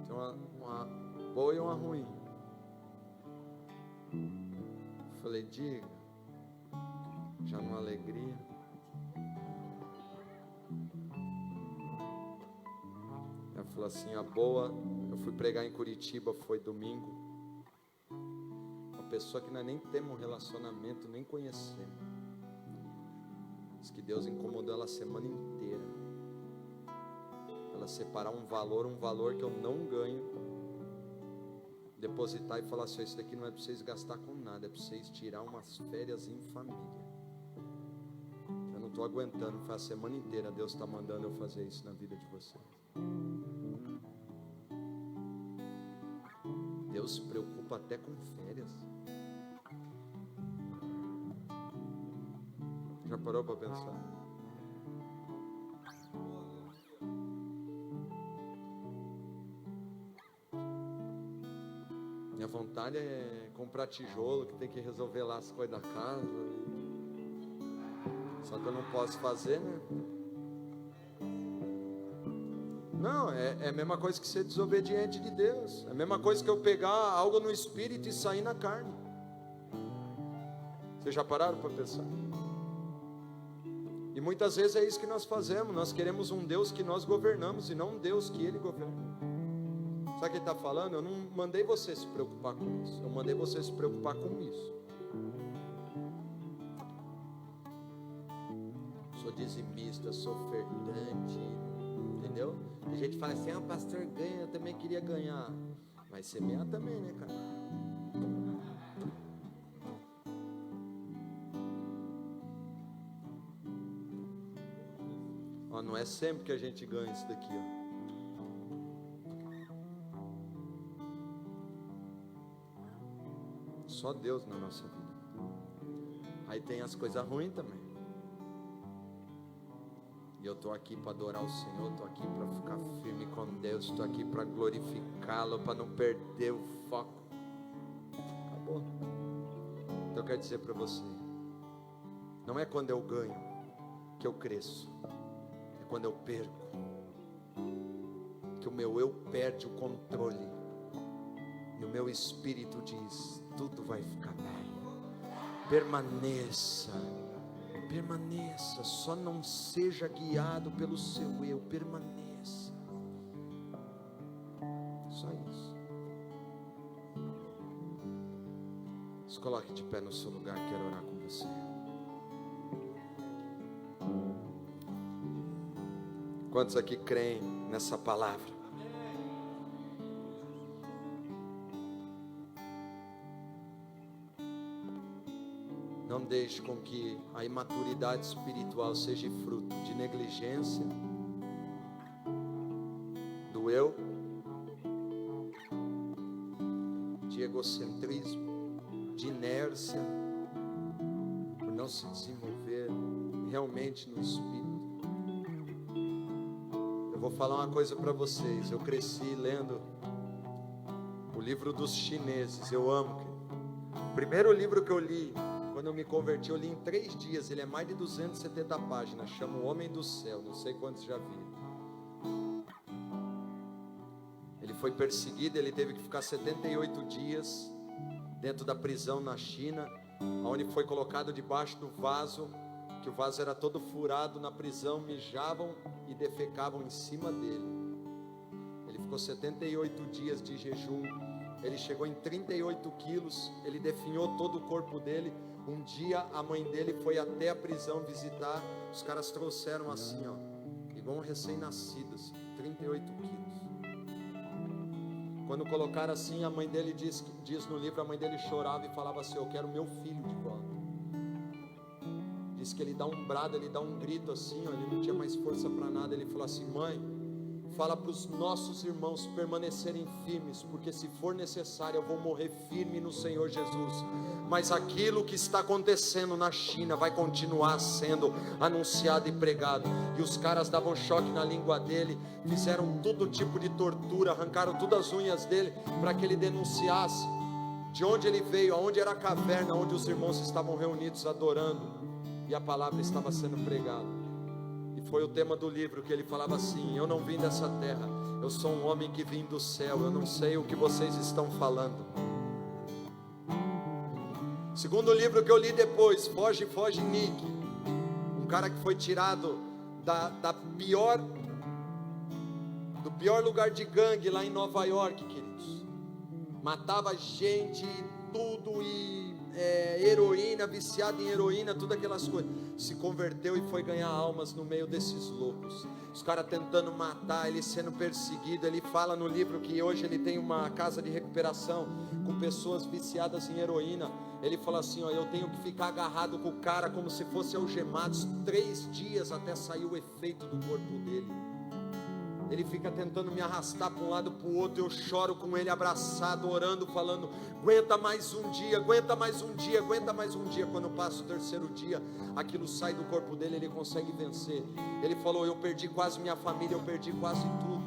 Tem uma boa e uma ruim. Falei, diga. Já numa alegria. Ela falou assim: a boa, eu fui pregar em Curitiba, foi domingo. Uma pessoa que nós nem temos um relacionamento, nem conhecemos. Diz que Deus incomodou ela a semana inteira. Ela separar um valor que eu não ganho, depositar e falar assim: isso daqui não é para vocês gastar com nada, é para vocês tirar umas férias em família. Eu não estou aguentando, foi a semana inteira Deus está mandando eu fazer isso na vida de vocês. Deus se preocupa até com férias. Já parou para pensar? Minha vontade é comprar tijolo, que tem que resolver lá as coisas da casa. Só que eu não posso fazer, né? Não, é a mesma coisa que ser desobediente de Deus. É a mesma coisa que eu pegar algo no espírito e sair na carne. Vocês já pararam para pensar? E muitas vezes é isso que nós fazemos. Nós queremos um Deus que nós governamos e não um Deus que Ele governa. Sabe o que Ele está falando? Eu não mandei você se preocupar com isso. Eu mandei você se preocupar com isso. Sou dizimista, sou ofertante. Entendeu? A gente fala assim: o pastor ganha, eu também queria ganhar. Mas semear também, né, cara? Ó, não é sempre que a gente ganha isso daqui, ó. Só Deus na nossa vida. Aí tem as coisas ruins também. E eu estou aqui para adorar o Senhor, estou aqui para ficar firme com Deus, estou aqui para glorificá-lo, para não perder o foco. Acabou. Então eu quero dizer para você: não é quando eu ganho que eu cresço, é quando eu perco, que o meu eu perde o controle, e o meu espírito diz: tudo vai ficar bem, permaneça, Permaneça, só não seja guiado pelo seu eu, permaneça. Só isso. Se coloque de pé no seu lugar, quero orar com você. Quantos aqui creem nessa palavra? Não deixe com que a imaturidade espiritual seja fruto de negligência, do eu, de egocentrismo, de inércia, por não se desenvolver realmente no espírito. Eu vou falar uma coisa para vocês. Eu cresci lendo o livro dos chineses. Eu amo. O primeiro livro que eu li, quando eu me converti, eu li em 3 dias. Ele é mais de 270 páginas. Chama O Homem do Céu. Não sei quantos já viram. Ele foi perseguido. Ele teve que ficar 78 dias dentro da prisão na China, onde foi colocado debaixo do vaso, que o vaso era todo furado. Na prisão mijavam e defecavam em cima dele. Ele ficou 78 dias de jejum. Ele chegou em 38 quilos. Ele definhou todo o corpo dele. Um dia a mãe dele foi até a prisão visitar. Os caras trouxeram assim, ó, igual um recém-nascido, assim, 38 quilos. Quando colocaram assim, a mãe dele diz no livro, a mãe dele chorava e falava assim: eu quero meu filho de volta. Diz que ele dá um brado, ele dá um grito assim, ó, ele não tinha mais força para nada. Ele falou assim: mãe, fala para os nossos irmãos permanecerem firmes, porque se for necessário eu vou morrer firme no Senhor Jesus. Mas aquilo que está acontecendo na China vai continuar sendo anunciado e pregado. E os caras davam choque na língua dele, fizeram todo tipo de tortura, arrancaram todas as unhas dele para que ele denunciasse de onde ele veio, aonde era a caverna, onde os irmãos estavam reunidos adorando, e a palavra estava sendo pregada. Foi o tema do livro, que ele falava assim: eu não vim dessa terra, eu sou um homem que vim do céu. Eu não sei o que vocês estão falando. Segundo livro que eu li depois, Foge Nick, um cara que foi tirado do pior lugar de gangue lá em Nova York, queridos. Matava gente, tudo, e heroína, viciado em heroína, todas aquelas coisas. Se converteu e foi ganhar almas no meio desses loucos. Os caras tentando matar, ele sendo perseguido. Ele fala no livro que hoje ele tem uma casa de recuperação com pessoas viciadas em heroína. Ele fala assim: ó, eu tenho que ficar agarrado com o cara como se fosse algemados 3 dias até sair o efeito do corpo dele. Ele fica tentando me arrastar para um lado para o outro. Eu choro com ele abraçado, orando, falando: aguenta mais um dia, aguenta mais um dia, aguenta mais um dia. Quando passa o 3º dia, aquilo sai do corpo dele, ele consegue vencer. Ele falou: eu perdi quase minha família, eu perdi quase tudo.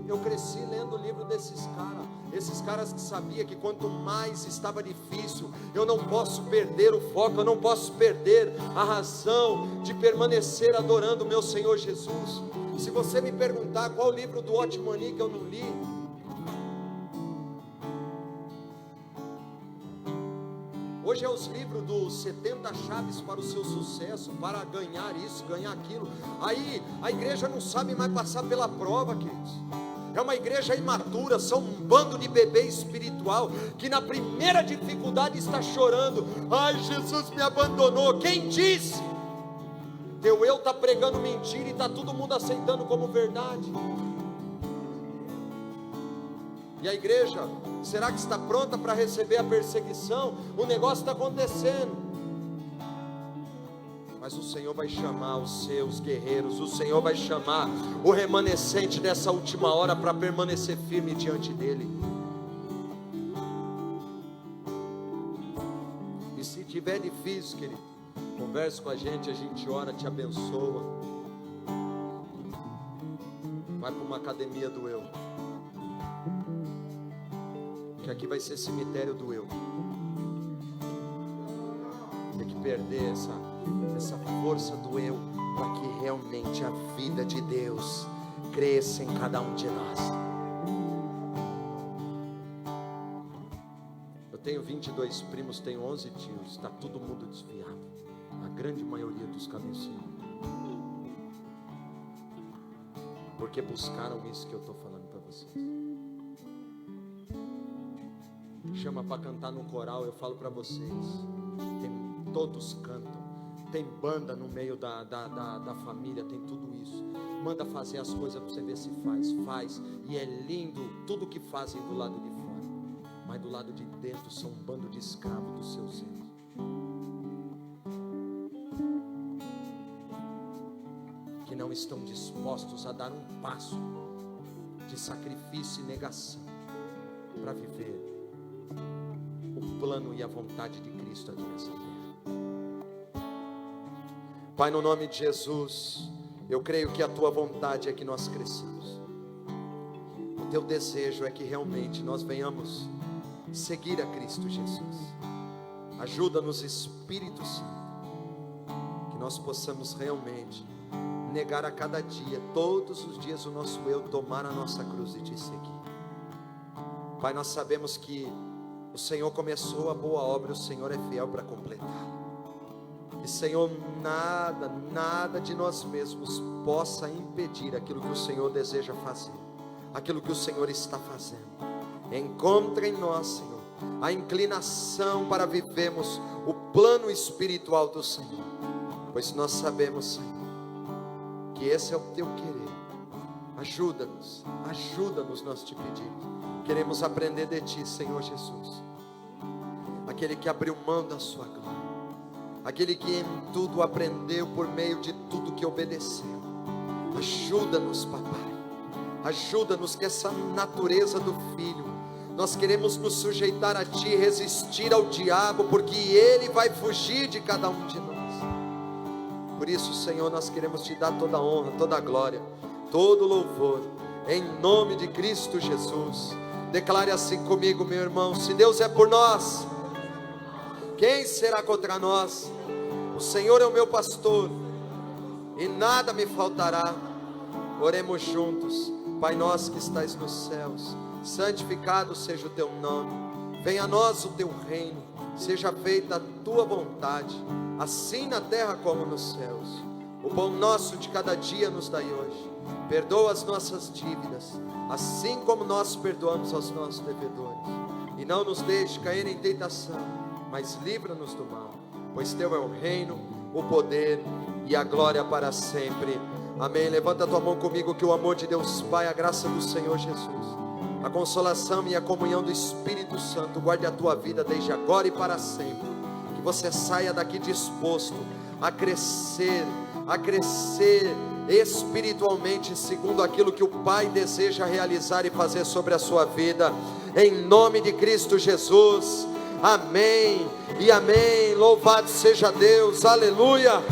Eu cresci lendo o livro desses caras. Esses caras que sabiam que quanto mais estava difícil, eu não posso perder o foco, eu não posso perder a razão de permanecer adorando o meu Senhor Jesus. Se você me perguntar qual livro do Otmani que eu não li, hoje é os livros dos 70 chaves para o seu sucesso, para ganhar isso, ganhar aquilo. Aí a igreja não sabe mais passar pela prova, queridos. É uma igreja imatura, são um bando de bebê espiritual que na primeira dificuldade está chorando: ai, Jesus me abandonou. Quem disse? Teu eu está pregando mentira e está todo mundo aceitando como verdade. E a igreja, será que está pronta para receber a perseguição? O negócio está acontecendo. Mas o Senhor vai chamar os seus guerreiros, o Senhor vai chamar o remanescente dessa última hora para permanecer firme diante dele. E se tiver difícil, querido, converse com a gente ora, te abençoa. Vai para uma academia do eu, que aqui vai ser cemitério do eu. Tem que perder essa força do eu, para que realmente a vida de Deus cresça em cada um de nós. Eu tenho 22 primos, tenho 11 tios, está todo mundo desviado. A grande maioria dos caminhos se encontram. Porque buscaram isso que eu estou falando para vocês. Chama para cantar no coral, eu falo para vocês. Todos cantam. Tem banda no meio da família, tem tudo isso. Manda fazer as coisas para você ver se faz. E é lindo tudo que fazem do lado de fora. Mas do lado de dentro são um bando de escravos dos seus erros. Que não estão dispostos a dar um passo de sacrifício e negação para viver o plano e a vontade de Cristo aqui nessa terra. Pai, no nome de Jesus, eu creio que a tua vontade é que nós cresçamos. O teu desejo é que realmente nós venhamos seguir a Cristo Jesus. Ajuda-nos, Espírito Santo, que nós possamos realmente negar a cada dia, todos os dias, o nosso eu, tomar a nossa cruz e te seguir. Pai, nós sabemos que o Senhor começou a boa obra, o Senhor é fiel para completá-la. E Senhor, nada de nós mesmos possa impedir aquilo que o Senhor deseja fazer, aquilo que o Senhor está fazendo. Encontre em nós, Senhor, a inclinação para vivermos o plano espiritual do Senhor, pois nós sabemos, Senhor, que esse é o teu querer. Ajuda-nos, nós te pedimos. Queremos aprender de ti, Senhor Jesus, aquele que abriu mão da sua glória, aquele que em tudo aprendeu por meio de tudo que obedeceu. Ajuda-nos, papai, ajuda-nos que essa natureza do Filho, nós queremos nos sujeitar a ti, resistir ao diabo, porque ele vai fugir de cada um de nós. Por isso, Senhor, nós queremos te dar toda a honra, toda a glória, todo o louvor, em nome de Cristo Jesus. Declare assim comigo, meu irmão: se Deus é por nós, quem será contra nós? O Senhor é o meu pastor e nada me faltará. Oremos juntos. Pai nosso que estais nos céus, santificado seja o teu nome. Venha a nós o teu reino. Seja feita a tua vontade, assim na terra como nos céus. O pão nosso de cada dia nos dai hoje. Perdoa as nossas dívidas, assim como nós perdoamos aos nossos devedores. E não nos deixe cair em tentação, mas livra-nos do mal, pois teu é o reino, o poder e a glória para sempre. Amém. Levanta a tua mão comigo, que o amor de Deus Pai, a graça do Senhor Jesus, a consolação e a comunhão do Espírito Santo guarde a tua vida desde agora e para sempre. Que você saia daqui disposto a crescer espiritualmente, segundo aquilo que o Pai deseja realizar e fazer sobre a sua vida, em nome de Cristo Jesus. Amém e amém. Louvado seja Deus, aleluia.